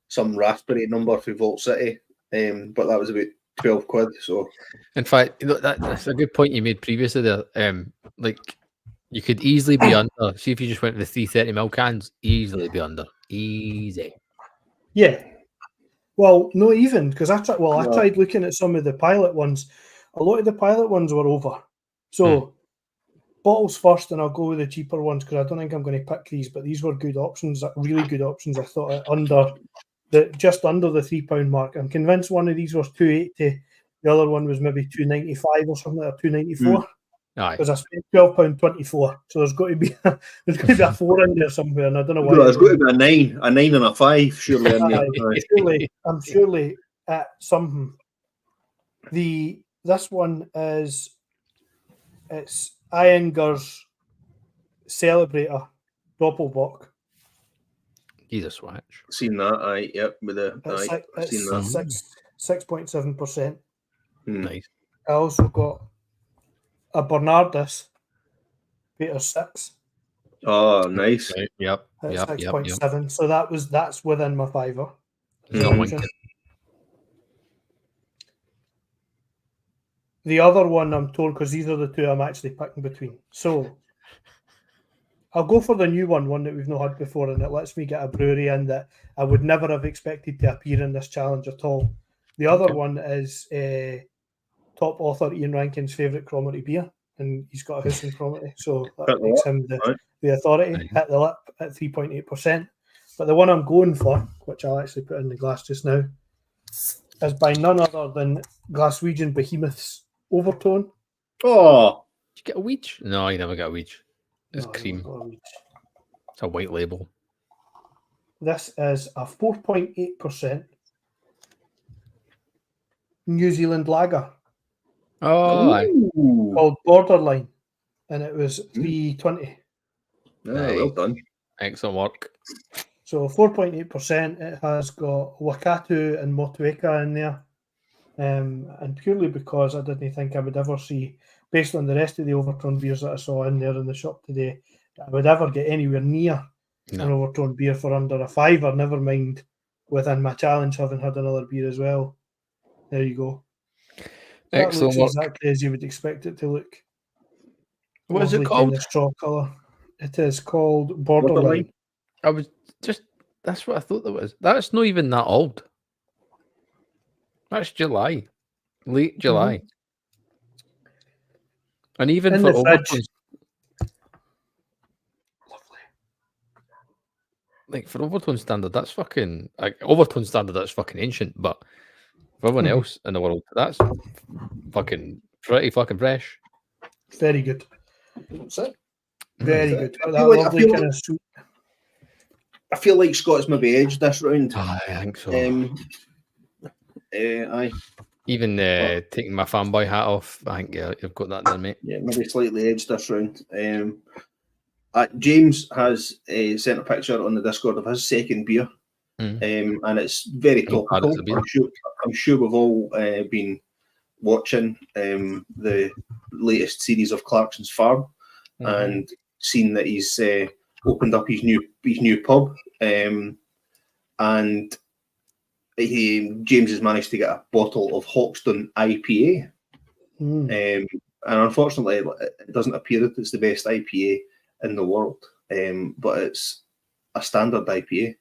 some raspberry number for Vault City, but that was about £12. So In fact, that's a good point you made previously there. Like you could easily be under. See if you just went to the 330ml cans, easily be under. Easy. Yeah. Well, not even because I tried. Well, No. I tried looking at some of the pilot ones. A lot of the pilot ones were over. So bottles first, and I'll go with the cheaper ones because I don't think I'm going to pick these. But these were good options, really good options. I thought just under the £3 mark. I'm convinced one of these was £2.80. The other one was maybe £2.95 or something, or £2.94. Aye. Because I spent £12.24. So there's got to be a 4 in there somewhere, and I don't know why. there's got to be a 9 and a 5 surely in there. Aye. I'm surely at something. This one is it's Iyengar's Celebrator Doppelbock. He's a swatch. Seen that, aye, yep, with the aye, It's seen that. 6.7%. Nice. I also got a Bernardus Peter 6 Oh, nice. Right. Yep. at Yep. 6.7. So that's within my fiver. No, So, one the other one I'm told, because these are the two I'm actually picking between. So I'll go for the new one that we've not had before, and it lets me get a brewery in that I would never have expected to appear in this challenge at all. The other one is top author Ian Rankin's favourite Cromarty beer, and he's got a house in Cromarty, so that makes him the authority. Hit the lip at 3.8%. But the one I'm going for, which I'll actually put in the glass just now, is by none other than Glaswegian Behemoth's Overtone. Oh, Did you get a Weech? No, you never got a Weech. It's No, cream. not a Weech. It's a white label. This is a 4.8% New Zealand lager Oh, aye. ooh. called Borderline, and it was $3.20. Well done. Excellent work. So 4.8%. It has got Wakatu and Motueka in there. And purely because I didn't think I would ever see, based on the rest of the Overtone beers that I saw in there in the shop today, that I would ever get anywhere near an Overtone beer for under a £5. Never mind within my challenge having had another beer as well. There you go. That Excellent looks work. exactly as you would expect it to look. What is it Lovely called? kind of straw colour. It is called Borderline. I was just, that's what I thought that was. That's not even that old. That's July. Late July. And even In for the fridge. Overtone, like for Overtone standard, that's fucking Overtone standard, that's fucking ancient, but for everyone else in the world, that's fucking pretty fucking fresh. Very good. That's it. Very good. I That feel like- I lovely feel kind like- of sweet. I feel like Scott's maybe edged this round. I think so. Aye. Even taking my fanboy hat off, I think you've got that there, mate. Yeah, maybe slightly edged this round. James has sent a picture on the Discord of his second beer, and it's very How bad topical. is the beer? I'm sure we've all been watching the latest series of Clarkson's Farm and seen that he's opened up his new pub, and James has managed to get a bottle of Hoxton IPA. And unfortunately, it doesn't appear that it's the best IPA in the world, but it's a standard IPA,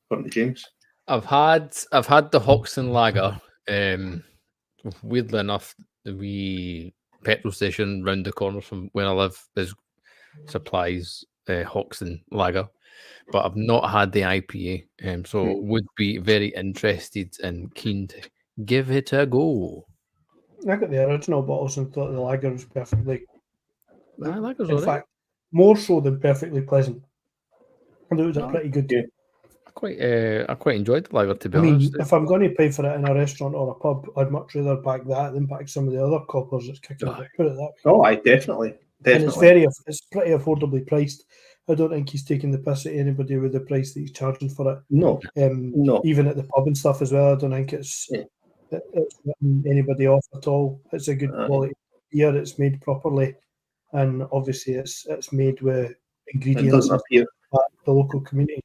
according to James. I've had the Hoxton Lager. Weirdly enough, the wee petrol station round the corner from where I live supplies Hoxton Lager, but I've not had the IPA, so would be very interested and keen to give it a go. I got the original bottles and thought the lager was perfectly, Lager's in alright. fact, more so than perfectly pleasant. And it was a pretty good. I quite enjoyed the lager, to be I mean, honest. if I'm going to pay for it in a restaurant or a pub, I'd much rather back that than back some of the other coppers that's kicking it. Put it that way. Oh, I definitely. And it's definitely. it's pretty affordably priced. I don't think he's taking the piss at anybody with the price that he's charging for it. No, no. Even at the pub and stuff as well. I don't think it's letting anybody off at all. It's a good quality beer. It's made properly, and obviously it's made with It ingredients doesn't appear. of the local community.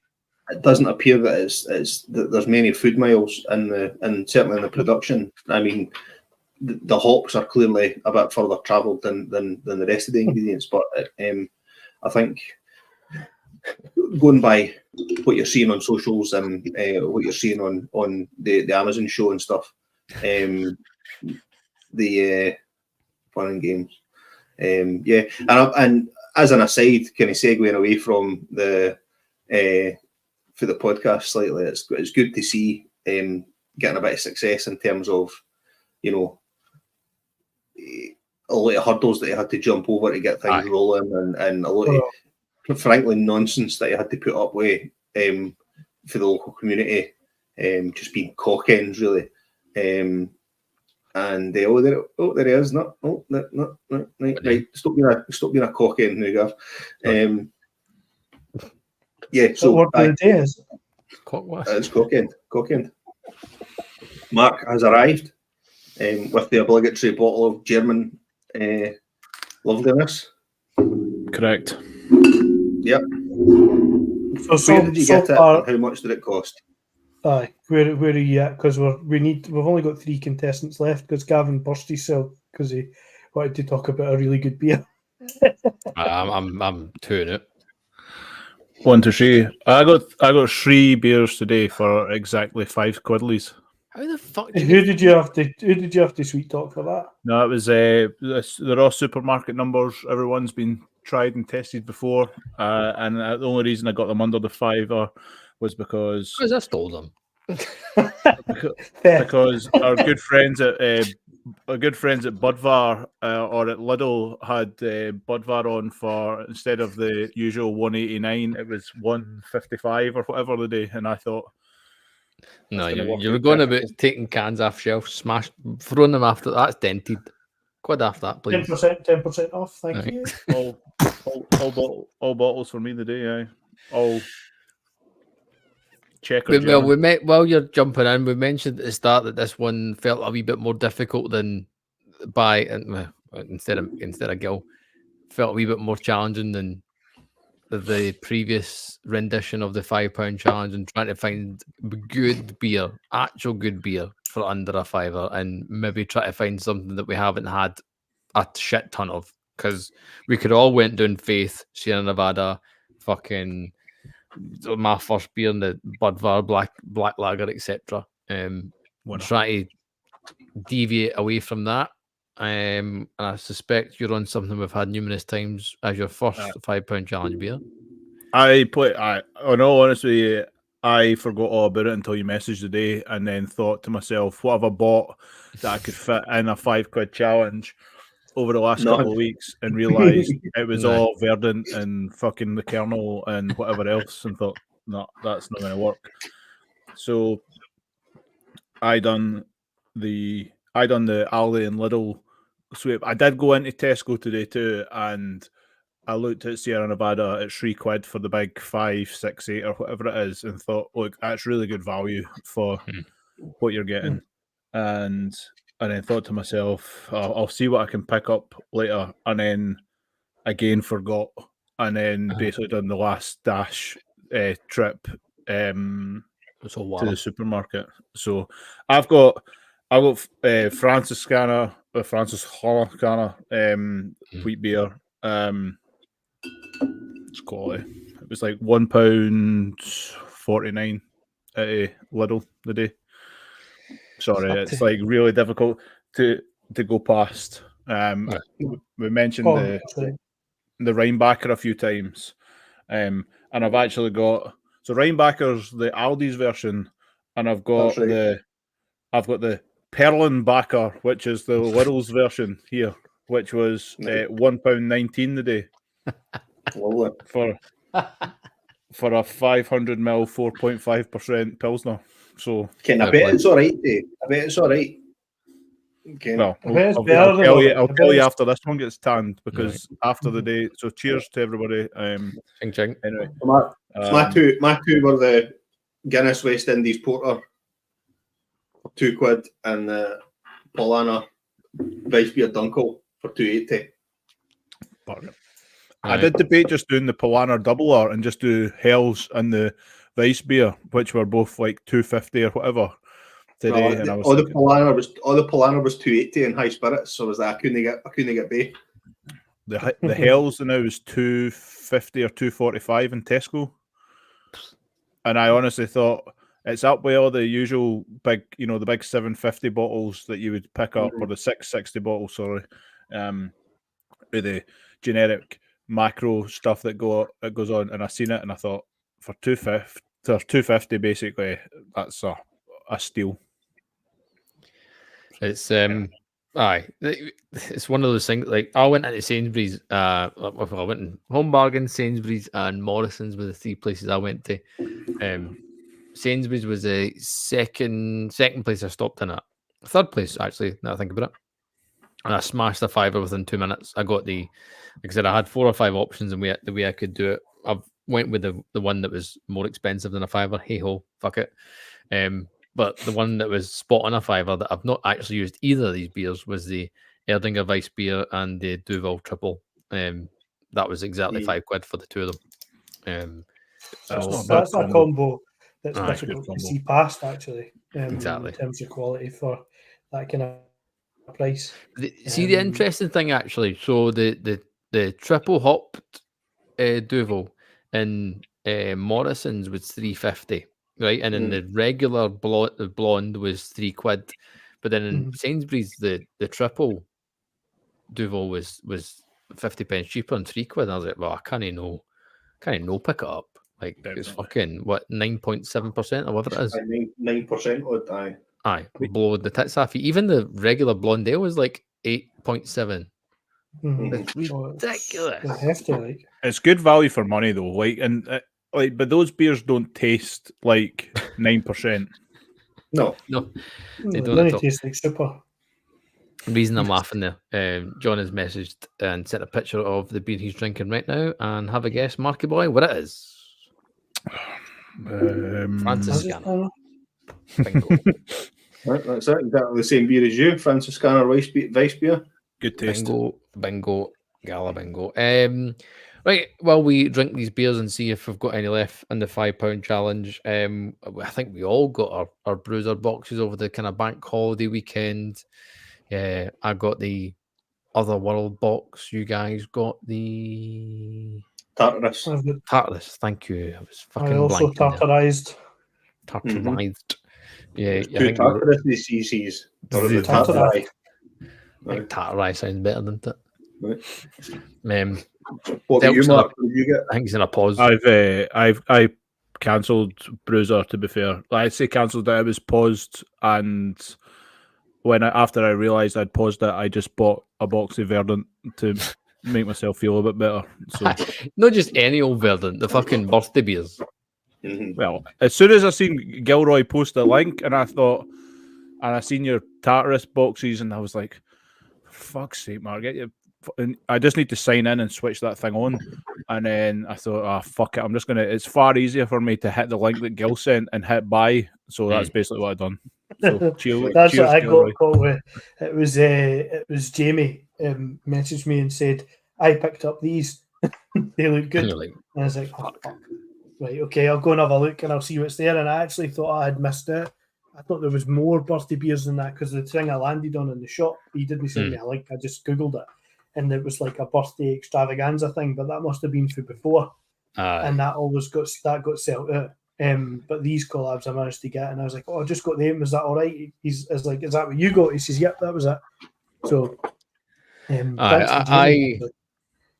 It doesn't appear that it's that there's many food miles and certainly in the production. I mean, the hops are clearly a bit further travelled than the rest of the ingredients, but I think going by what you're seeing on socials and what you're seeing on the Amazon show and stuff, the fun and games, and as an aside, kind of segueing away from the for the podcast slightly, it's good to see getting a bit of success in terms of, you know, a lot of hurdles that you had to jump over to get things rolling, and a lot of frankly nonsense that you had to put up with for the local community, just being cock ends really. And there he is. No, right. Stop being a cock end now, Gav. Yeah, so what the day is? It's cock end. Mark has arrived with the obligatory bottle of German loveliness. Correct. Yep. So where did you get it? And how much did it cost? Aye, where are you at? Because we've only got 3 contestants left because Gavin burst himself because he wanted to talk about a really good beer. I'm doing it. 1, 2, 3. I got 3 beers today for exactly 5 quidlies. How the fuck? Who did you have to sweet talk for that? No, it was the raw supermarket numbers. Everyone's been tried and tested before, and the only reason I got them under the £5 was because I stole them. because our good friends at Budvar or at Lidl had Budvar on for, instead of the usual 189, it was 155 or whatever the day, and I thought, no, you were going about taking cans off shelf, throwing them after. That's dented. Quid off that, please. 10% off. Thank you. All bottles for me today. Aye. All check. While you're jumping in, we mentioned at the start that this one felt a wee bit more difficult than instead of Gil, felt a wee bit more challenging than the previous rendition of the £5 challenge, and trying to find good beer, actual good beer for under a £5, and maybe try to find something that we haven't had a shit ton of, because we could all went down Faith, Sierra Nevada, fucking my first beer in the Budvar black lager, etc. Try to deviate away from that. And I suspect you're on something we've had numerous times as your first £5 challenge beer. In all honesty, I forgot all about it until you messaged today, and then thought to myself, what have I bought that I could fit in a £5 challenge over the last couple of weeks, and realised it was all Verdant and fucking the Colonel and whatever else, and thought, no, that's not going to work. So I done the Aldi and Lidl sweep. I did go into Tesco today too, and I looked at Sierra Nevada at £3 for the big 5, 6, 8 or whatever it is, and thought, look, that's really good value for what you're getting. And then thought to myself, I'll see what I can pick up later. And then again forgot, and then basically done the last dash trip to the supermarket. So I've got Francis Holler wheat beer. It's quality. It was like £1.49 at Lidl the day. Sorry, it's like really difficult to go past. We mentioned the Rheinbacher a few times, and I've actually got Rheinbacher's the Aldi's version, and I've got the Perlenbacher, which is the Lidl's version here, which was £1.19 the day for a 500ml 4.5% Pilsner. So I bet it's all right, Dave. I bet it's all right. Okay. Well, I bet it's I'll better than tell you. that. I'll I bet tell you it's- after this one gets tanned because after the day. So cheers to everybody. Ching ching. Anyway, So my two were the Guinness West Indies Porter for £2 and the Paulana Weissbier Dunkel for £2.80. I did debate just doing the Polana doubler and just do Hells and the Weiss beer, which were both like $2.50 or whatever today. And I was all the thinking, Polana was £2.80 in high spirits, so was that I couldn't get bay. the Hells now is $2.50 or $2.45 in Tesco, and I honestly thought it's up with all the usual big, the big 750 bottles that you would pick up, or the 660 bottles, sorry, with the generic macro stuff that goes on, and I seen it and I thought for $2.50 basically that's a steal. It's aye, it's one of those things. Like I went into Sainsbury's, I went in Home Bargain, Sainsbury's, and Morrison's were the three places I went to. Sainsbury's was the second place I stopped in at. Third place actually. Now I think about it, and I smashed a fiver within 2 minutes. I got like I said, I had 4 or 5 options, and the way I could do it, I went with the one that was more expensive than a fiver. Hey ho, fuck it. But the one that was spot on a fiver that I've not actually used either of these beers was the Erdinger Weiss beer and the Duvel Triple. That was exactly £5 for the two of them. That's a combo that's Aye, difficult to see past, actually. Exactly. In terms of quality for that kind of price. See the interesting thing actually. So the triple hopped Duvel in Morrison's was £3.50, right? And then the regular blonde was £3. But then in Sainsbury's the triple Duvel was 50p cheaper and £3. I was like, well, I can't no pick it up. Like it's fucking what 9.7% or whatever it is. 9% odd, Aye, blow the tits off you. Even the regular blonde ale was like 8.7. It's ridiculous. Hefty, like. It's good value for money though. Like but those beers don't taste like 9%. No, they don't. They taste like super. The reason I'm laughing there, John has messaged and sent a picture of the beer he's drinking right now, and have a guess, Marky Boy, what it is. Franciscana. Bingo. right, that's it. Exactly the same beer as you, Franciscana Weiss beer. Good taste. Bingo, Gala bingo. Right, well, we drink these beers and see if we've got any left in the £5 challenge. I think we all got our Bruiser boxes over the kind of bank holiday weekend. Yeah, I got the Other World box. You guys got the Tartarus. Tartarus. Thank you. I was fucking I also blanking tartarized. Tartarized. Yeah, Two Tartarus CCs. Or the Tartarized. Like Tartarized sounds better, doesn't it? Right. What did you, Mark? What did you get? I think it's in a pause. I cancelled Bruiser. To be fair, I say cancelled it. It was paused, and after I realised I'd paused it, I just bought a box of Verdant to make myself feel a bit better. So not just any old Verdant, the fucking birthday beers. Well, as soon as I seen Gilroy post a link, and I seen your Tartarus boxes, and I was like, for fuck's sake, Mark, I just need to sign in and switch that thing on. And then I thought, fuck it, it's far easier for me to hit the link that Gil sent and hit buy. So that's basically what I've done. So That's cheers, what I Gilroy. got caught with. It was Jamie messaged me and said, I picked up these. They look good. And I was like, oh, fuck. Right, okay, I'll go and have a look and I'll see what's there. And I actually thought I had missed it. I thought there was more birthday beers than that because the thing I landed on in the shop, he didn't send me a link. I just Googled it. And it was like a birthday extravaganza thing, but that must have been for before. And that got sold out. But these collabs I managed to get, and I was like, oh, I just got them. Is that all right? He's like, is that what you got? He says, yep, that was it. So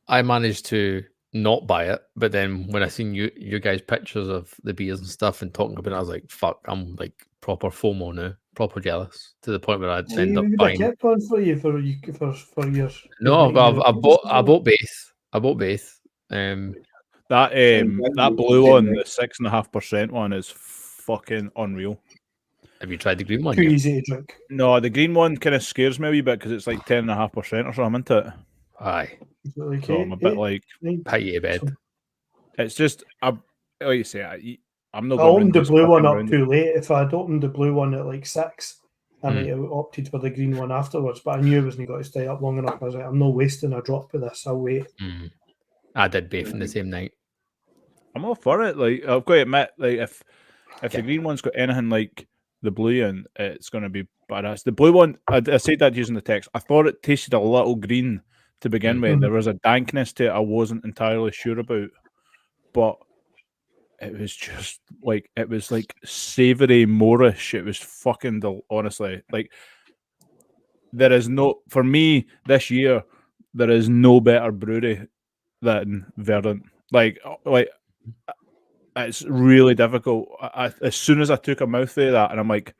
I managed to not buy it, but then when I seen you guys pictures of the beers and stuff and talking about it, I was like, fuck, I'm like proper FOMO now, proper jealous to the point where I'd end up buying. I kept one for you for your. No, I bought both. That blue one, the 6.5% one, is fucking unreal. Have you tried the green one Too yet? easy to drink. No, the green one kind of scares me a wee bit because it's like 10.5% or something, isn't it? Aye, Is it like So I'm a bit like, put you to bed. it's just, like you say, I'm not I going opened the this blue one fucking up round. too late. If I'd opened the blue one at like 6, I Hmm. might have opted for the green one afterwards. But I knew I wasn't going to stay up long enough. I was like, I'm not wasting a drop of this. I'll wait. Mm. I did both in the same night. I'm all for it. Like, I've got to admit, like, if Yeah. the green one's got anything like the blue in, it's going to be badass. The blue one, I said that using the text. I thought it tasted a little green to begin with. Mhm. There was a dankness to it I wasn't entirely sure about, but it was just like, it was like savoury Moorish. It was fucking honestly, like, there is no, for me this year, there is no better brewery than Verdant. Like it's really difficult. As soon as I took a mouthful of that, and I'm like,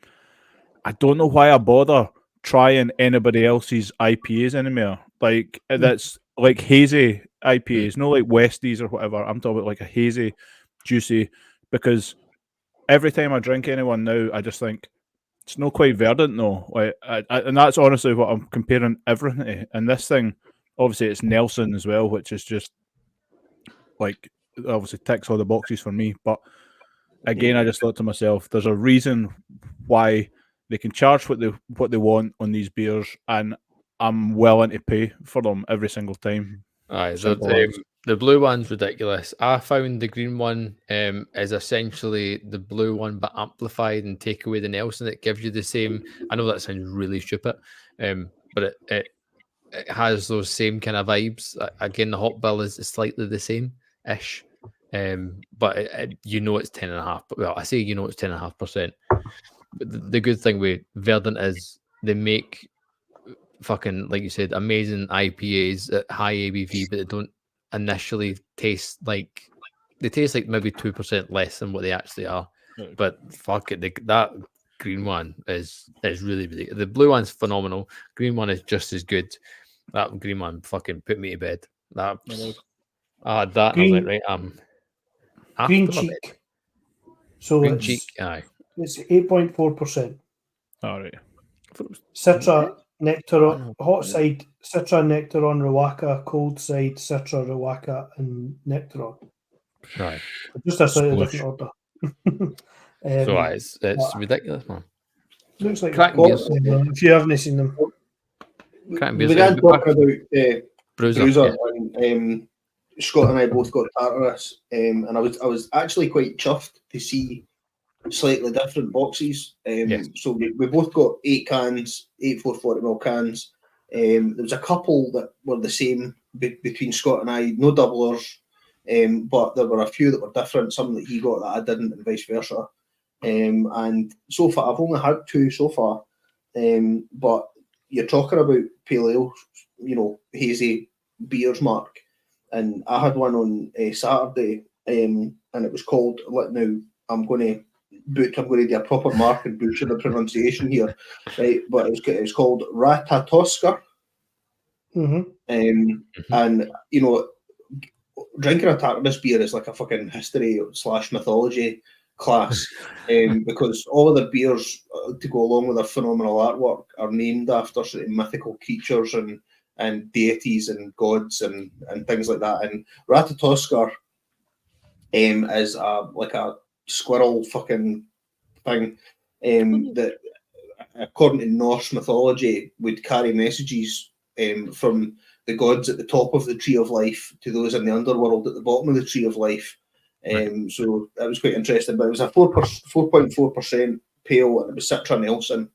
I don't know why I bother trying anybody else's IPAs anymore. Like that's like hazy IPAs, no like Westies or whatever. I'm talking about like a hazy, juicy, because every time I drink anyone now, I just think it's not quite Verdant though. Like, and that's honestly what I'm comparing everything to. And this thing, obviously, it's Nelson as well, which is just like obviously ticks all the boxes for me. But again, I just thought to myself, there's a reason why they can charge what they want on these beers, and I'm willing to pay for them every single time. Aye, Simple as. the blue one's ridiculous. I found the green one is essentially the blue one but amplified, and take away the Nelson. It gives you the same. I know that sounds really stupid, but it has those same kind of vibes. Again, the hop bill is slightly the same ish, but you know it's 10.5. Well, I say you know it's 10.5%. But the good thing with Verdant is they make fucking, like you said, amazing IPAs at high ABV, but they don't initially taste like, they taste like maybe 2% less than what they actually are. But fuck it, that green one is really, really, the blue one's phenomenal. Green one is just as good. That green one fucking put me to bed. That I was like, right, Green after my bed. cheek. So Green it's cheek, aye. it's 8.4%. All right. Citra, Nectaron, hot side, Citra, Nectaron, Rawaka, cold side, Citra, Rawaka, and Nectaron. Right. Just a slightly Squish. different order. So it's ridiculous, man. Looks like Cracking we've got beers. them, if you haven't seen them. Cracking We beers. began talking about Bruiser. Bruiser, Yeah. and Scott and I both got Tartarus, and I was actually quite chuffed to see slightly different boxes. Yes. So we both got 8 cans, 8 440ml cans. There was a couple that were the same between Scott and I, no doublers, but there were a few that were different, some that he got that I didn't, and vice versa. And so far, I've only had 2 so far, but you're talking about pale ale, hazy beers, Mark. And I had one on Saturday, and it was called, now I'm going to do a proper mark and butcher the pronunciation here, right? But it's called Ratatoska. Mm-hmm. And, drinking a Tartarus beer is like a fucking history / mythology class, because all of the beers to go along with their phenomenal artwork are named after sort of mythical creatures and deities and gods and things like that. And Ratatoskar is like a squirrel fucking thing that, according to Norse mythology, would carry messages from the gods at the top of the Tree of Life to those in the underworld at the bottom of the Tree of Life. So that was quite interesting. But it was a 4.4% pale, and it was Citra Nelson.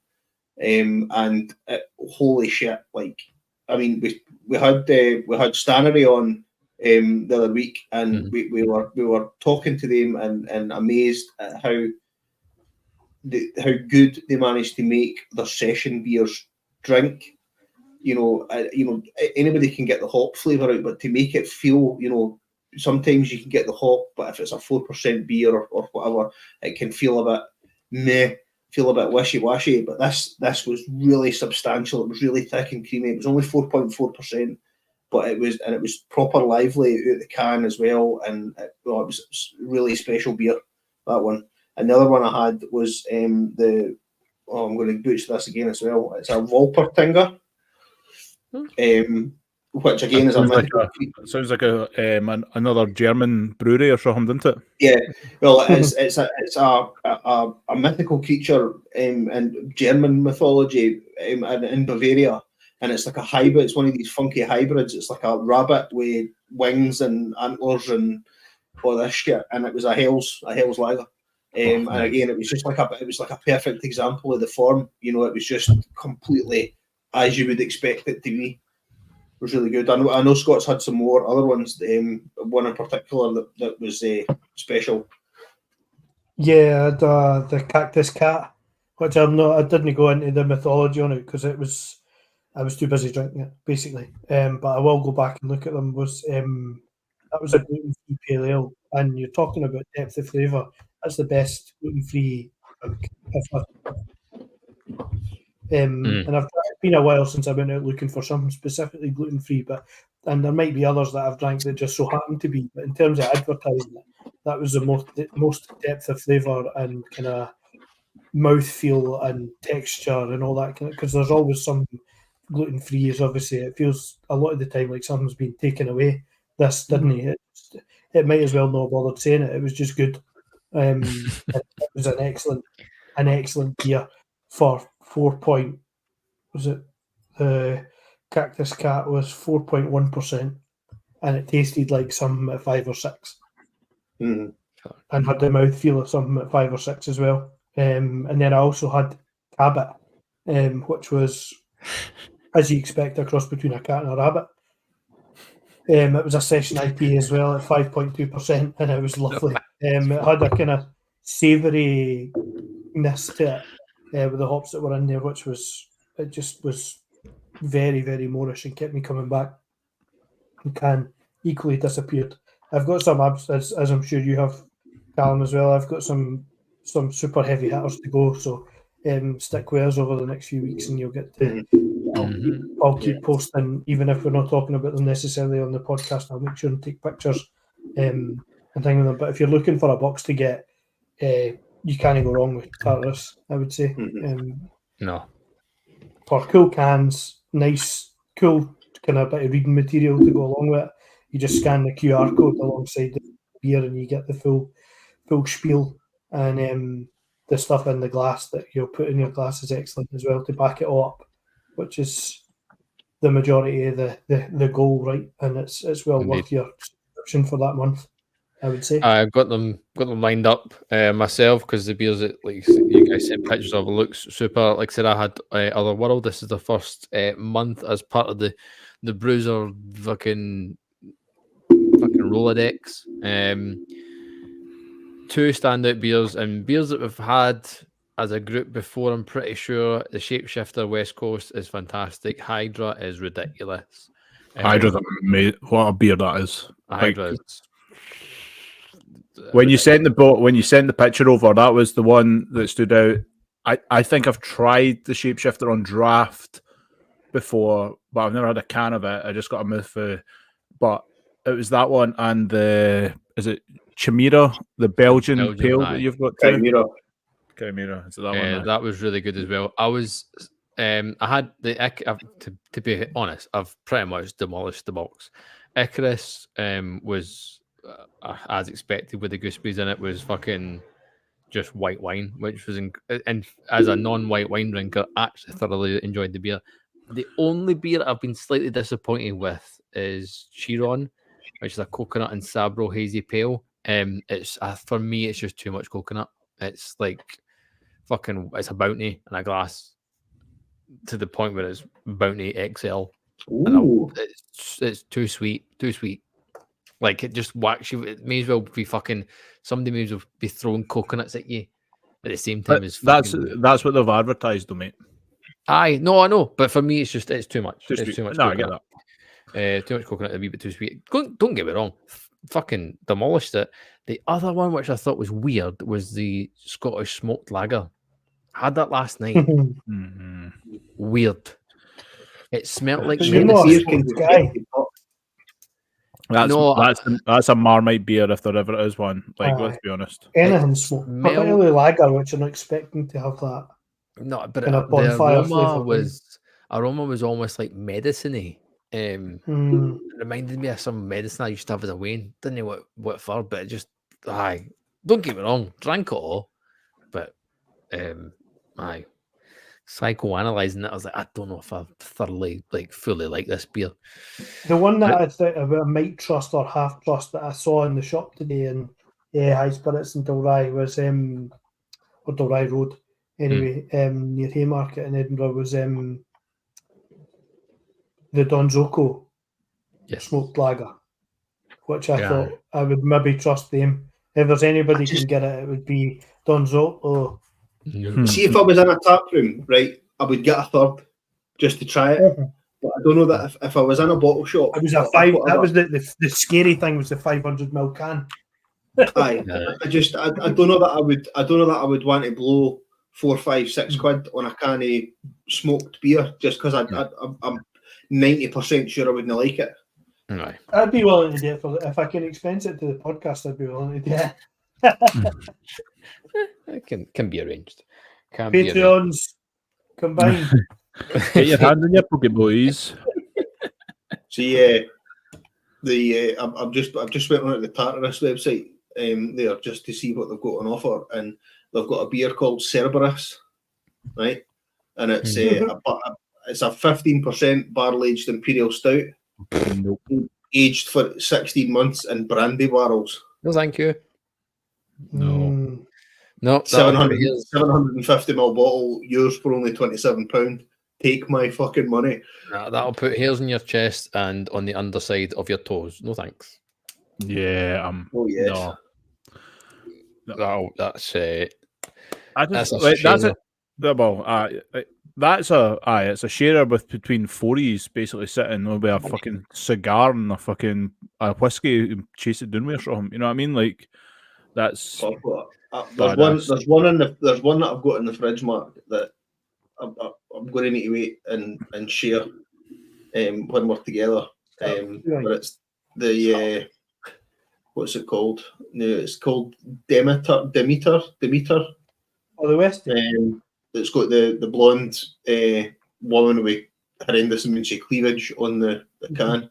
And holy shit! Like, I mean, we had Stannery on the other week, and we were talking to them and amazed at how good they managed to make their session beers drink. Anybody can get the hop flavour out, but to make it feel, sometimes you can get the hop, but if it's a 4% beer or whatever, it can feel a bit meh, feel a bit wishy-washy. But this was really substantial. It was really thick and creamy. It was only 4.4%, but it was proper lively out the can as well. And it was really special beer, that one. And the other one I had was the I'm going to butcher this again as well. It's a Wolpertinger, which again is a Sounds like another German brewery or something, doesn't it? Yeah, well, it's a mythical creature in German mythology in Bavaria, and it's like a hybrid. It's one of these funky hybrids. It's like a rabbit with wings and antlers and all this shit, and it was a Hell's Lager. And again, it was like a perfect example of the form. You know, it was just completely as you would expect it to be. It was really good. I know Scott's had some more other ones. One in particular that was special. Yeah, the Cactus Cat, which I didn't go into the mythology on it because I was too busy drinking it, basically. But I will go back and look at them. That was a gluten-free pale ale, and you're talking about depth of flavour. That's the best gluten-free drink I've had. And it's been a while since I went out looking for something specifically gluten-free, and there might be others that I've drank that just so happen to be. But in terms of advertising it, that was the most depth of flavour and kind of mouthfeel and texture and all that. Because there's always some gluten-free is obviously it feels a lot of the time like something's been taken away. This didn't it? It might as well not have bothered saying it. It was just good. It was an excellent beer for 4 point. Was it the Cactus Cat was 4.1%, and it tasted like something at 5 or 6, and had the mouthfeel of something at 5 or 6 as well. And then I also had Cabot, which was, as you expect, a cross between a cat and a rabbit. It was a session IPA as well at 5.2%, and it was lovely. It had a kind of savouriness to it with the hops that were in there, which was very, very Moorish and kept me coming back. And Can equally disappeared. I've got some as I'm sure you have, Callum, as well. I've got some super heavy hitters to go, so stick with us over the next few weeks, and you'll get to. I'll keep posting, even if we're not talking about them necessarily on the podcast. I'll make sure and take pictures and things with them. But if you're looking for a box to get, you can't go wrong with Tartarus, I would say. No. For cool cans, nice, cool kind of bit of reading material to go along with it. You just scan the QR code alongside the beer, and you get the full spiel. And the stuff in the glass that you'll put in your glass is excellent as well to back it all up, which is the majority of the goal, right? And it's well worth your subscription for that month, I would say. I've got them lined up myself because the beers that like you guys sent pictures of looks super. Like I said, I had Otherworld. This is the first month as part of the Bruiser fucking Rolodex. 2 standout beers and beers that we've had as a group before. I'm pretty sure the Shapeshifter West Coast is fantastic. Hydra is ridiculous. Hydra's what a beer that is. Hydra is when you sent the picture over, that was the one that stood out. I think I've tried the Shapeshifter on draft before, but I've never had a can of it. I just got a mouthful, but it was that one and is it Chimera, the Belgian pale that you've got too? Chimera. Is that one? That was really good as well. I had to be honest, I've pretty much demolished the box. Icarus was as expected with the gooseberries in it, was fucking just white wine, which was and as a non-white wine drinker, actually thoroughly enjoyed the beer. The only beer I've been slightly disappointed with is Chiron, which is a coconut and Sabro hazy pale. It's for me, it's just too much coconut. It's like it's a Bounty in a glass to the point where it's Bounty XL. It's too sweet. Like it just whacks you. It may as well be somebody may as well be throwing coconuts at you at the same time as that's what they've advertised, though, mate. I know, but for me, it's too much. It's too much. No, coconut. I get that. Too much coconut, a wee bit too sweet. Don't get me wrong, fucking demolished it. The other one, which I thought was weird, was the Scottish smoked lager. I had that last night. Weird. It smelled like That's a Marmite beer if there ever is one. Like, let's be honest. Anything smoked, particularly lager, which you're not expecting to have that. No, but Kind of bonfire flavour thing. aroma was almost like medicine-y. It reminded me of some medicine I used to have as a Wayne. Didn't know what for, but it just don't get me wrong, drank it all. But psychoanalyzing it, I was like, I don't know if I thoroughly fully like this beer. The one that I think I might trust or half trust that I saw in the shop today in High Spirits in Dalry was or Dalry Road anyway, near Haymarket in Edinburgh was the Donzoko smoked lager, which I thought I would maybe trust them. If there's anybody can get it, it would be Donzoko. See, if I was in a tap room, right, I would get a third just to try it. But I don't know that if I was in a bottle shop, it was a five. That was the scary thing was the 500ml can. Aye, I don't know that I would. I don't know that I would want to blow 4, 5, 6 quid on a can of smoked beer just because I'm 90% sure I wouldn't like it. Right. I'd be willing to do it if I can expense it to the podcast. I'd be willing to do it. It can be arranged. Patreons combined. Get your hand in your pocket, boys. See, I've just went on the Tartarus website there just to see what they've got on offer, and they've got a beer called Cerberus, right? And it's it's a 15% barrel aged imperial stout, aged for 16 months in brandy barrels. No, thank you. No, 750ml bottle, yours for only £27. Take my fucking money. That'll put hairs in your chest and on the underside of your toes. No thanks. Yeah. Oh yes. No. That's it's a sharer with between 40s basically sitting with a fucking cigar and a fucking whiskey and chase it down with or something. You know what I mean? Like that's. There's one that I've got in the fridge, Mark, that I'm going to need to wait and share when we're together. But it's the what's it called? No, it's called Demeter. Oh, the West. It's got the blonde woman with horrendous amounts of cleavage on the can,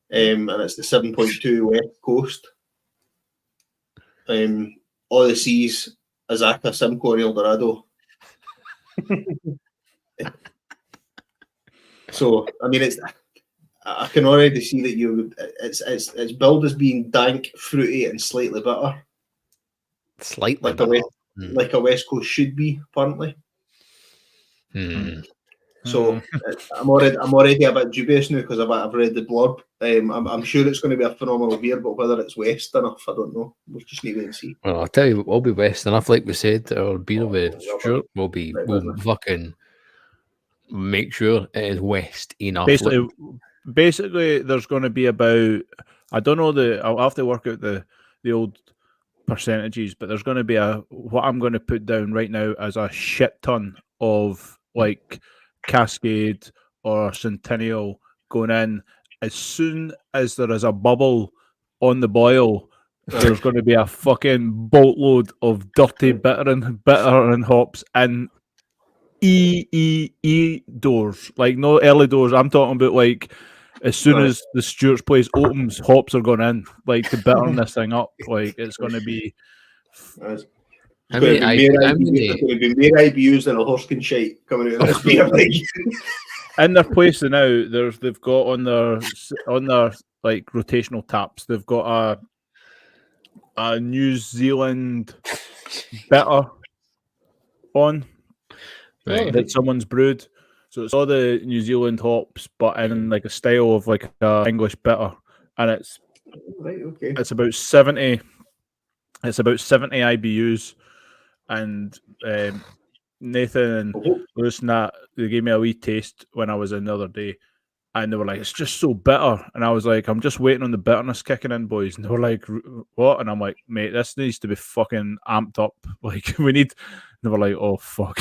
and it's the 7.2 West Coast. All the C's, Azaka, Simcoe, and Eldorado. So I mean, I can already see that it's billed as being dank, fruity, and slightly bitter. Slightly like a West Coast should be, apparently. So I'm already a bit dubious now because I've read the blurb. I'm sure it's going to be a phenomenal beer, but whether it's West enough, I don't know. We'll just need to wait and see. Well, I'll tell you, we'll be West enough, like we said. Our beer with Stuart will fucking make sure it is West enough. Basically, there's going to be about, I don't know, I'll have to work out the old percentages, but there's going to be what I'm going to put down right now as a shit ton of like Cascade or Centennial going in. As soon as there is a bubble on the boil, there's going to be a fucking boatload of dirty bitter and hops and doors, like no early doors. I'm talking about like as soon as the Stewart's place opens, hops are going in, like to bittern this thing up. Like it's going to be. How many IBUs than a Horskin shite coming out of this beer? In their place now, they've got on their like rotational taps, they've got a New Zealand bitter on that someone's brewed. So it's all the New Zealand hops, but in like a style of like a English bitter, and it's It's about 70. It's about 70 IBUs, and Nathan and Lewis and that, they gave me a wee taste when I was in the other day, and they were like, "It's just so bitter," and I was like, "I'm just waiting on the bitterness kicking in, boys." And they were like, "What?" And I'm like, "Mate, this needs to be fucking amped up. Like, we need." And they were like, "Oh fuck!"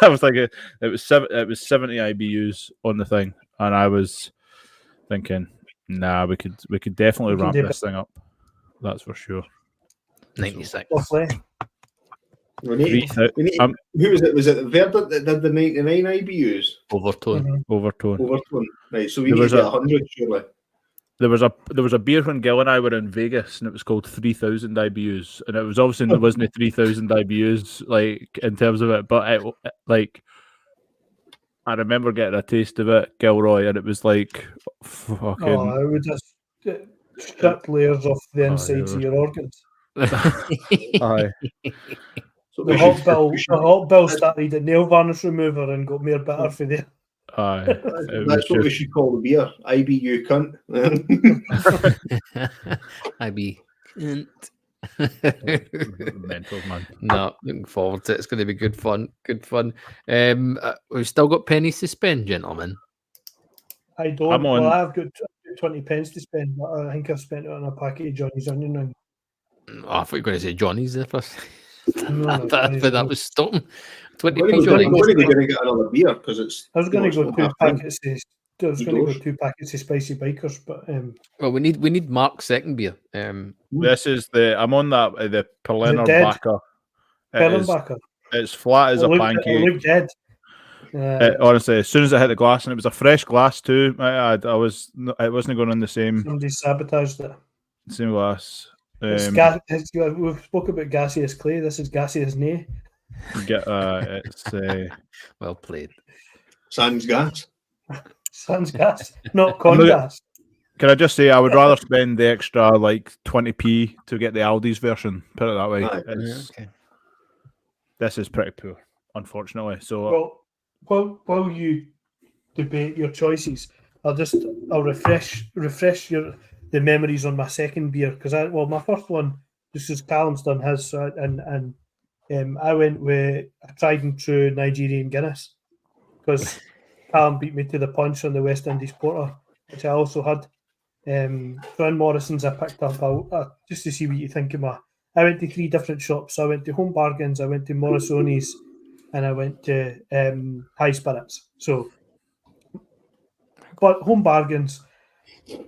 I was like, "It was 70 IBUs on the thing," and I was thinking, "Nah, we could definitely ramp this thing up. That's for sure." 96. We need, 3,000 we need, who was it? Was it Verdant that did the 99 IBUs? Overtone. Mhm. Overtone. Overtone. Right, so we There need was to get a- 100, surely. There was a beer when Gil and I were in Vegas, and it was called 3,000 IBUs, and it was obviously there wasn't 3,000 IBUs like in terms of it, but it, like I remember getting a taste of it, Gilroy, and it was like fucking. Oh, I would just strip layers off the Oh, insides yeah. of your organs. Aye. So The we hot should- bill, we should- the hot bill started a nail varnish remover and got more bitter for there. Aye. It was That's what we just should call the beer. IBU cunt. I be. mental, man. No, looking forward to it. It's going to be good fun. Good fun. We've still got pennies to spend, gentlemen. I don't. I'm on- Well, I've got 20 pence to spend, but I think I've spent it on a packet of Johnny's onion ring. Oh, I thought you were going to say Johnny's there first. No, I no, thought Johnny's that onion. was stopping. 20 I'm p, going Johnny. to go and get another beer because it's. I was going to go it's two half time. packets. I was going to go 2 packets of spicy bikers, but Well, we need Mark's second beer. This is I'm on that the Berliner dead? Backer. It is- Perlenbacher. It's flat as a It pancake. looked dead. Honestly, as soon as I hit the glass, and it was a fresh glass too, I wasn't going on the same Somebody sabotaged it. glass. We've spoke about gaseous clay. This is gaseous nay. It's Well played. Sans gas. Sans gas, not con Look- gas. Can I just say I would rather spend the extra like 20p to get the Aldi's version. Put it that way. Aye. It's- Okay. This is pretty poor, unfortunately. So Well, while you debate your choices, I'll refresh the memories on my second beer because my first one, just as Callum's done his, so I went with a tried and true Nigerian Guinness because Callum beat me to the punch on the West Indies Porter, which I also had. From Morrison's, I picked up just to see what you think of my. I went to 3 different shops. I went to Home Bargains, I went to Morrisoni's, and I went to High Spirits. So, but Home Bargains,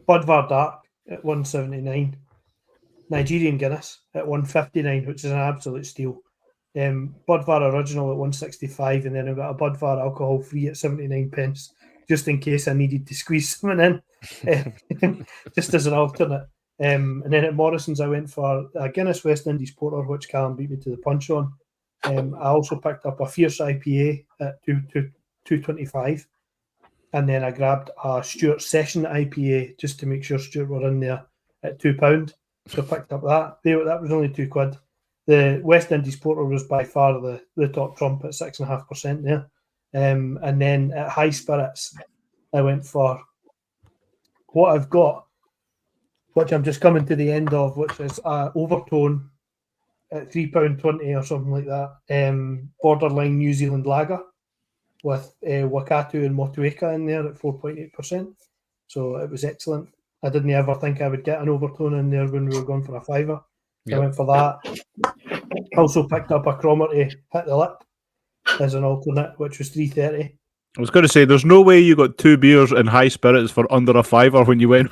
Budvar Dark at 179, Nigerian Guinness at 159, which is an absolute steal. Budvar Original at 165, and then I got a Budvar alcohol free at 79 pence, just in case I needed to squeeze something in, just as an alternate. And then at Morrison's, I went for a Guinness West Indies Porter, which Callum beat me to the punch on. I also picked up a Fierce IPA at 225, and then I grabbed a Stuart Session IPA just to make sure Stuart were in there at £2. So I picked up that. That was only £2. The West Indies Porter was by far the top trump at 6.5% there. And then at High Spirits, I went for what I've got, which I'm just coming to the end of, which is Overtone at £3.20 or something like that. Borderline New Zealand Lager with Wakatu and Motueka in there at 4.8%. So it was excellent. I didn't ever think I would get an Overtone in there when we were going for a fiver. I went for that. Also picked up a Cromarty Hit the Lip as an alternate, which was £3.30. I was going to say, there's no way you got 2 beers in High Spirits for under a fiver when you went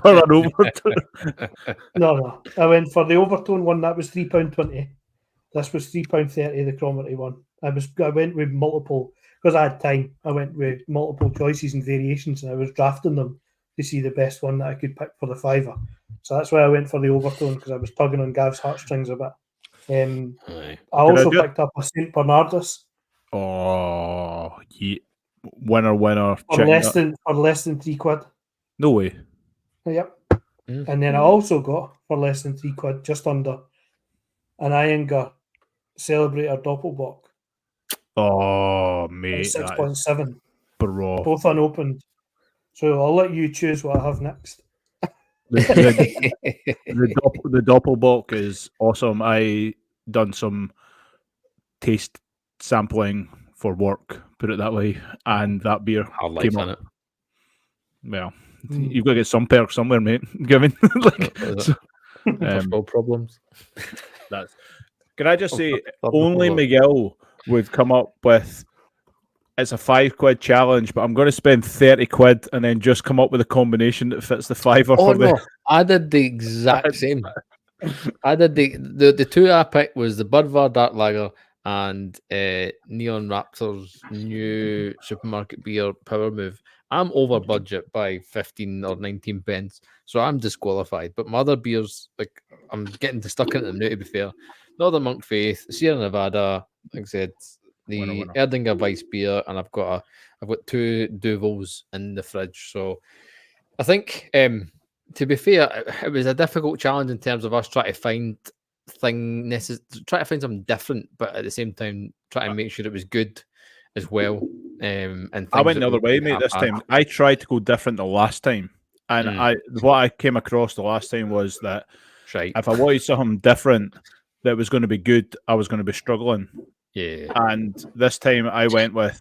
for an Overtone. No. I went for the Overtone one, that was £3.20. This was £3.30, the Cromarty one. I went with multiple, because I had time, I went with multiple choices and variations, and I was drafting them to see the best one that I could pick for the fiver. So that's why I went for the Overtone, because I was tugging on Gav's heartstrings a bit. Aye. I also just- picked up a St. Bernardus Oh, yeah. Winner. for less than £3. No way. Yep. Mm. And then I also got, for less than £3, just under, an Iyengar Celebrator Doppelbock Oh, at mate. That is 6.7, bro. both unopened. So I'll let you choose what I have next. The Doppelbock is awesome. I done some taste sampling for work, put it that way, and that beer Hard life, came on up. it. Well, Mm. you've got to get some perks somewhere, mate. Given Is it? No problems. that's. Can I just say, Third only before. Miguel would come up with. It's a £5 challenge, but I'm going to spend 30 quid and then just come up with a combination that fits the fiver Oh for the. no, I did the exact same. I did the two I picked was the Budvar Dark Lager and Neon Raptor's new supermarket beer Power Move. I'm over budget by 15 or 19 pence, so I'm disqualified. But my other beers, like I'm getting stuck into them now, to be fair. Northern Monk Faith, Sierra Nevada, like I said, the Winner. Erdinger Weiss beer, and I've got two Duvals in the fridge. So I think, to be fair, it was a difficult challenge in terms of us trying to find try to find something different, but at the same time try to make sure it was good as well. And I went things the other that way, we mate. have This had. time, I tried to go different the last time, and what I came across the last time was that Right. if I wanted something different that was going to be good, I was going to be struggling. Yeah. And this time, I went with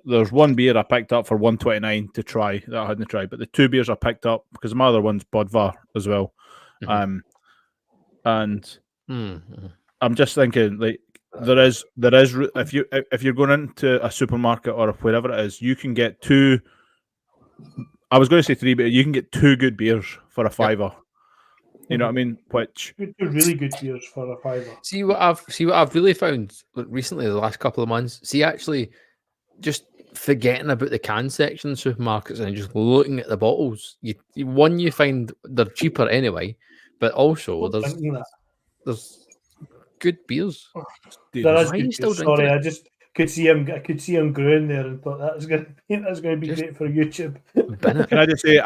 there's one beer I picked up for $1.29 to try that I hadn't tried, but the two beers I picked up because my other one's Budvar as well. Mhm. And Mhm. I'm just thinking, like, there is if you're going into a supermarket or wherever it is, you can get two. I was going to say three, but you can get two good beers for a $5. You know what I mean? Which Two really good beers for a £5. See what I've really found recently, the last couple of months. See, actually, just forgetting about the can section in supermarkets and just looking at the bottles. You find they're cheaper anyway, but also there's good beers. There is Why are you good still beers. drinking Sorry, it? I just could see him growing there and thought that's going to be Just great for YouTube. Bin it. can I just say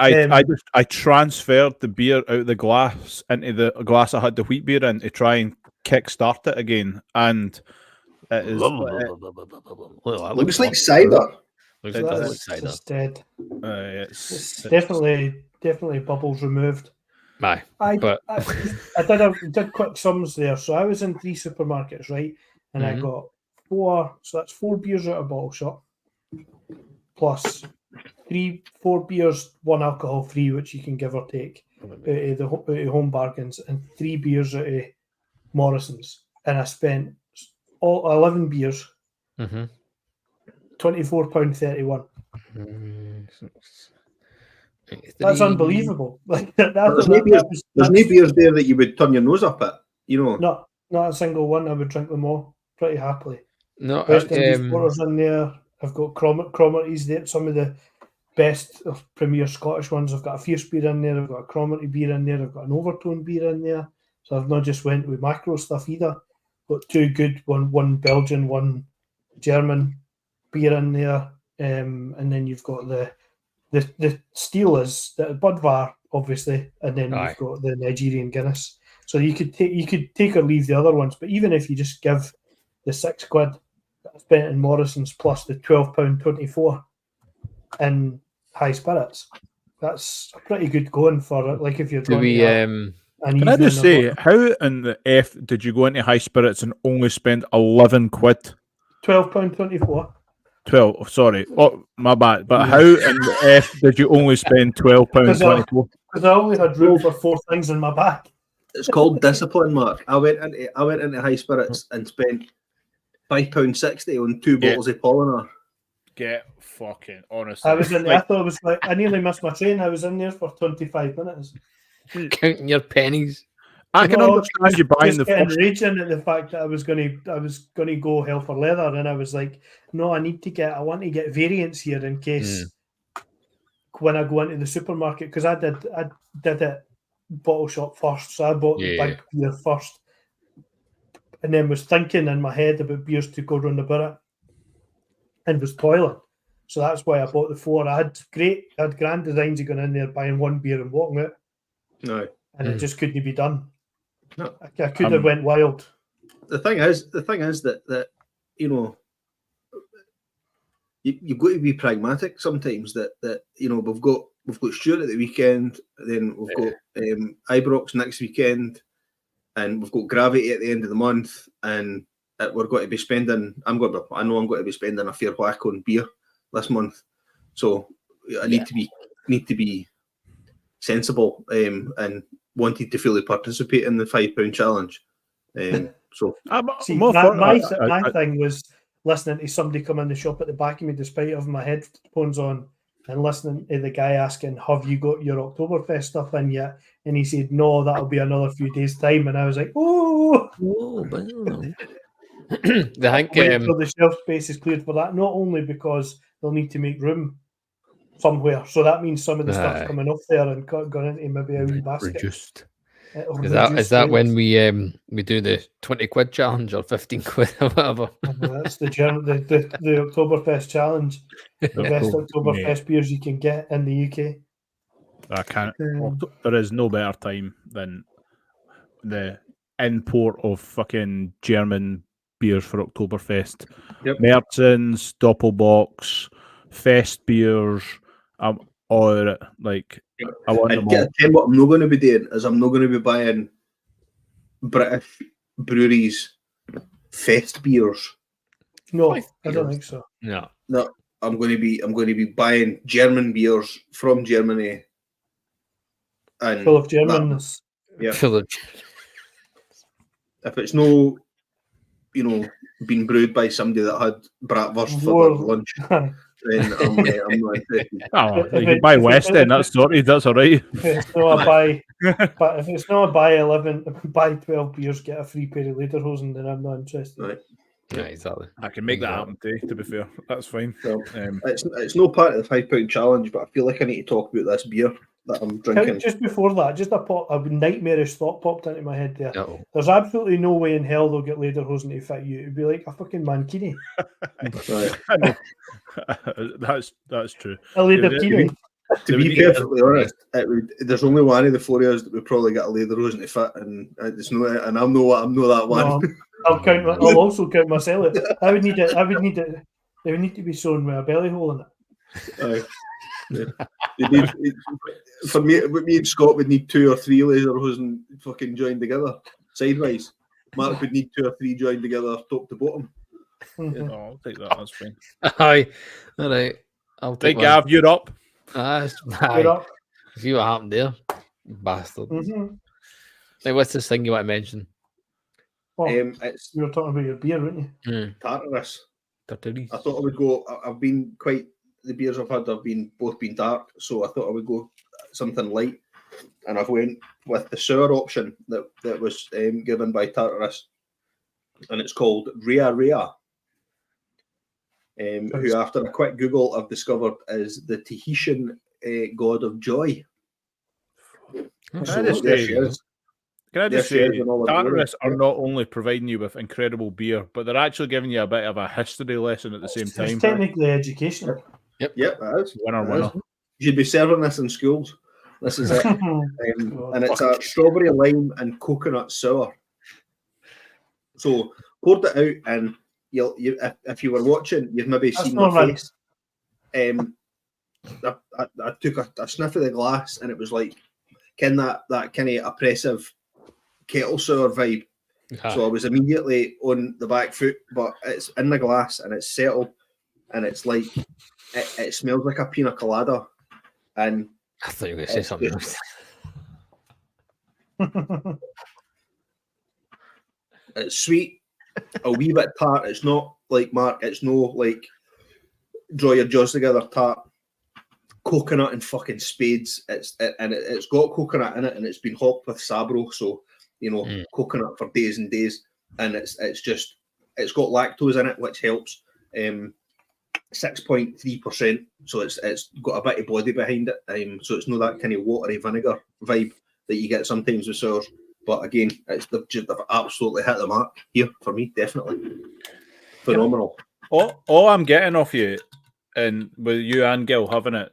I transferred the beer out of the glass into the glass I had the wheat beer in to try and kickstart it again, and it is Looks like cider. Looks It like does. looks cider. It's dead. it's Definitely bubbles removed. Aye, I but did quick sums there. So I was in 3 supermarkets, right? And I Mhm. got 4. So that's 4 beers out of Bottle Shop, plus 4 beers, 1 alcohol free, which you can give or take out of Home Bargains, and 3 beers out of Morrison's. And I spent all 11 beers, Mhm. £24.31. That's Three- unbelievable. Like But there's no beers there that you would turn your nose up at. You know, not a single one. I would drink them all pretty happily. No, West Indies Porters in there. I've got Cromarty's there. Some of the best of premier Scottish ones. I've got a Fierce beer in there. I've got a Cromarty beer in there. I've got an Overtone beer in there. So I've not just went with macro stuff either. Got 2 good, one Belgian, one German beer in there. And then you've got the steel is the Budvar, obviously, and then Aye. you've got the Nigerian Guinness. So you could take or leave the other ones, but even if you just give the £6 that I spent in Morrison's plus the £12.24 in high spirits, that's a pretty good going for it. Like if you're do going we? to an Can I evening just of say, how in the F did you go into high spirits and only spend £11? £12.24. 12, sorry. Oh, my bad. But how in the F did you only spend £12.24? Because I only had room for 4 things in my bag. it's called discipline, Mark. I went into high spirits and spent £5.60 on 2 bottles of Polinar. Get fucking honestly. I was in there. I thought it was like I nearly missed my train. I was in there for 25 minutes. Counting your pennies. I can No, understand you buying just the getting first. raging at the fact that I was gonna go hell for leather, and I was like, no, I want to get variants here in case when I go into the supermarket, because I did it Bottle Shop first, so I bought the Yeah. big beer first, and then was thinking in my head about beers to go round about it, and was toiling. So that's why I bought the 4. I had grand designs of going in there, buying 1 beer and walking out, No. and it just couldn't be done. No. I could have went wild. The thing is that you know, you've got to be pragmatic sometimes. That you know, we've got Stuart at the weekend, then we've got Ibrox next weekend, and we've got Gravity at the end of the month, and we're going to be spending. I know I'm going to be spending a fair whack on beer this month, so I need to be sensible and wanted to fully participate in the £5 challenge. So See, my thing was listening to somebody come in the shop at the back of me, despite having my headphones on, and listening to the guy asking, "Have you got your Oktoberfest stuff in yet?" And he said, "No, that'll be another few days' time." And I was like, "Oh!" Oh, but I think Wait till the shelf space is cleared for that. Not only because they'll need to make room somewhere, so that means some of the stuff's Aye. coming off there and gone into maybe a wee basket. reduced. Or Is that reduced when rates. we do the 20 quid challenge or 15 quid or whatever? That's the Oktoberfest challenge. The best Oktoberfest beers you can get in the UK. I can't. There is no better time than the import of fucking German beers for Oktoberfest. Yep. Merzens, Doppelbox, Fest beers. Or like I want them And all. tell you what I'm not going to be doing is I'm not going to be buying British breweries Fest beers. No, Five I don't beers. think so. No. No, I'm going to be buying German beers from Germany. And Full of Germanness. Yeah. Pillage. if it's no, been brewed by somebody that had bratwurst for their lunch, then I'm not interested. Oh, If you it- can buy if it- West End, that's sorted, that's all right. If it's not a buy, but if it's not a buy 11, buy 12 beers, get a free pair of lederhosen, then I'm not interested. Right. Yeah, exactly. I can make that happen too, to be fair. That's fine. So, it's no part of the £5 challenge, but I feel like I need to talk about this beer that I'm drinking. Just before that, just a nightmarish thought popped into my head there. Uh-oh. There's absolutely no way in hell they'll get lederhosen to fit you. It'd be like a fucking mankini. Right. I know. That's true. A lederkini. To be perfectly honest, there's only one of the 4 years that we probably got a lederhosen to fit, and it's no, and I'm not that one. No, I'll also count myself. I would need it. They would need to be sewn with a belly hole in it. For me and Scott would need 2 or 3 lederhosen fucking joined together sideways. Mark would need 2 or 3 joined together top to bottom. Mhm. Oh, I'll take that, that's fine. Aye. All right. I'll Hey, take one. Gav, you're up. Get Aye. up. See what happened there. Bastard. Mhm. Like, what's this thing you want to mention? Oh, It's you were talking about your beer, weren't you? Tartarus. Tartaris. I thought I would go. I've been quite. The beers I've had have been both been dark, so I thought I would go something light, and I've went with the sour option that was given by Tartarus, and it's called Ria Ria. Who, after a quick Google, I've discovered is the Tahitian god of joy. Can So I just there say, she is. Tartarus There she is in all her glory. are not only providing you with incredible beer, but they're actually giving you a bit of a history lesson at the same It's time. technically educational. Yep, it is. Winner, It winner. is. You should be serving this in schools. This is it. And it's a strawberry, lime, and coconut sour. So poured it out, and if you were watching, you've maybe That's seen not my right. face. I took a sniff of the glass, and it was like, that kind of oppressive kettle sour vibe. So I was immediately on the back foot, but it's in the glass and it's settled, and it's like it smells like a pina colada, and I thought you were going to say something else. it's sweet, a wee bit tart. It's not like Mark. It's no like draw your jaws together tart. Coconut and fucking spades. It's got coconut in it, and it's been hopped with Sabro, so coconut for days and days, and it's got lactose in it, which helps. 6.3%, so it's got a bit of body behind it. So it's not that kind of watery vinegar vibe that you get sometimes with sours. But again, they've absolutely hit the mark here for me, definitely. Phenomenal. All I'm getting off you, and with you and Gil having it,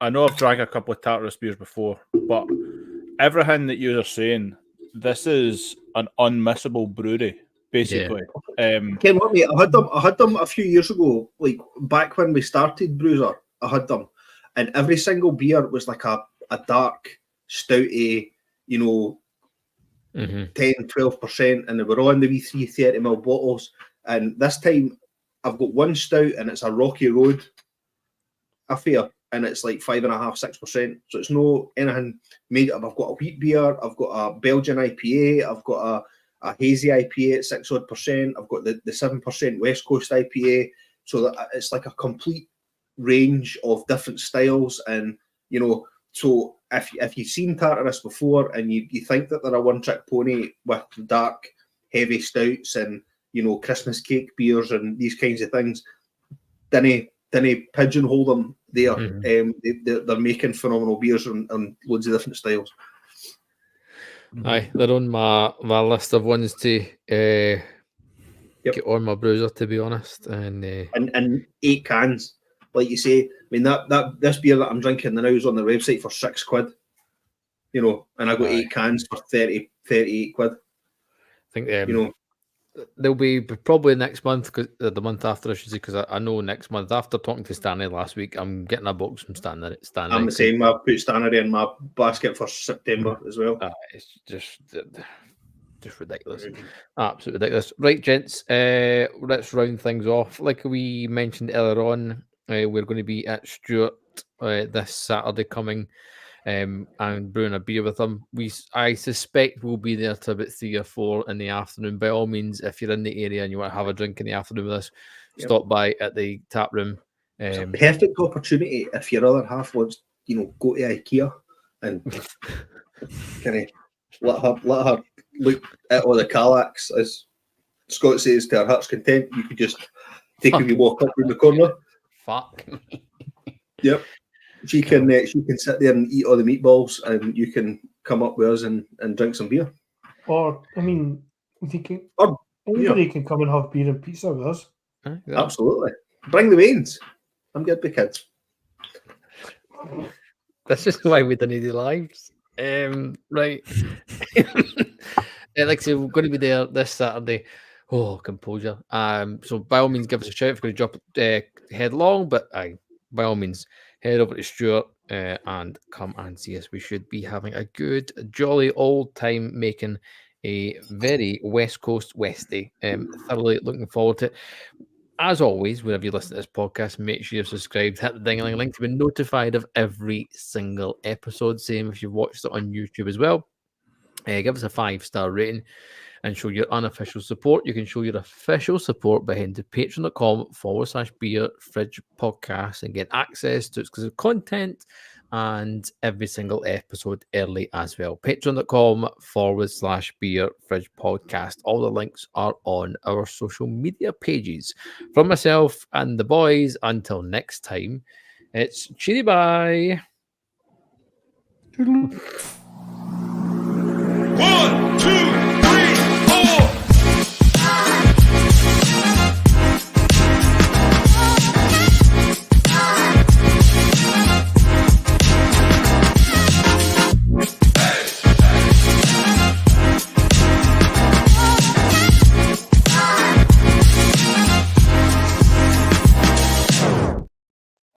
I know I've drank a couple of Tartarus beers before, but everything that you are saying, this is an unmissable brewery, basically. Ken, what, mate? I had them a few years ago, like back when we started Bruiser. I had them, and every single beer was like a dark, stouty, 10-12%, and they were all in the wee 330ml bottles. And this time, I've got one stout, and it's a Rocky Road affair, and it's like 5.5-6%. So it's no anything made up. I've got a wheat beer, I've got a Belgian IPA, I've got a hazy IPA at 6%. I've got the 7% West Coast IPA. So that it's like a complete range of different styles, and so if you've seen Tartarus before and you think that they're a one-trick pony with dark, heavy stouts and Christmas cake beers and these kinds of things, then pigeonhole them there. They're making phenomenal beers on loads of different styles. Aye, they're on my list of ones to get on my bruiser, to be honest. And 8 cans, like you say. I mean that this beer that I'm drinking now is on the website for £6, and I got 8 cans for 38 quid. I think they'll be probably next month, because the month after, I should say, because I know next month, after talking to Stanley last week, I'm getting a box from Stanley. I'm the same. I put Stanley in my basket for September as well. It's just ridiculous. Absolutely ridiculous. Right, gents, let's round things off. Like we mentioned earlier on, we're going to be at Stuart this Saturday coming, and brewing a beer with them. I suspect we'll be there till about 3 or 4 in the afternoon. By all means, if you're in the area and you want to have a drink in the afternoon with us, stop by at the tap room. It's a perfect opportunity if your other half wants, go to IKEA and kind of let her look at all the Kallax, as Scott says, to her heart's content. You could just take a wee walk up in the corner. Fuck. Yep. She can sit there and eat all the meatballs, and you can come up with us and drink some beer. Or, I mean, anybody can come and have beer and pizza with us. Absolutely. Bring the veins. I'm good with kids. This is why we don't need the lives. Right. Like I say, we're going to be there this Saturday. Oh, composure. So by all means, give us a shout if you're going to drop headlong, but by all means, head over to Stuart and come and see us. We should be having a good, jolly old time making a very West Coast Westie. Thoroughly looking forward to it. As always, whenever you listen to this podcast, make sure you're subscribed, hit the ding-a-ling-a-ling to be notified of every single episode. Same if you've watched it on YouTube as well. Give us a 5-star rating and show your unofficial support. You can show your official support by heading to patreon.com/beer fridge podcast and get access to exclusive content and every single episode early as well. Patreon.com/beer fridge podcast. All the links are on our social media pages. From myself and the boys, until next time, it's cheery bye. 1, 2.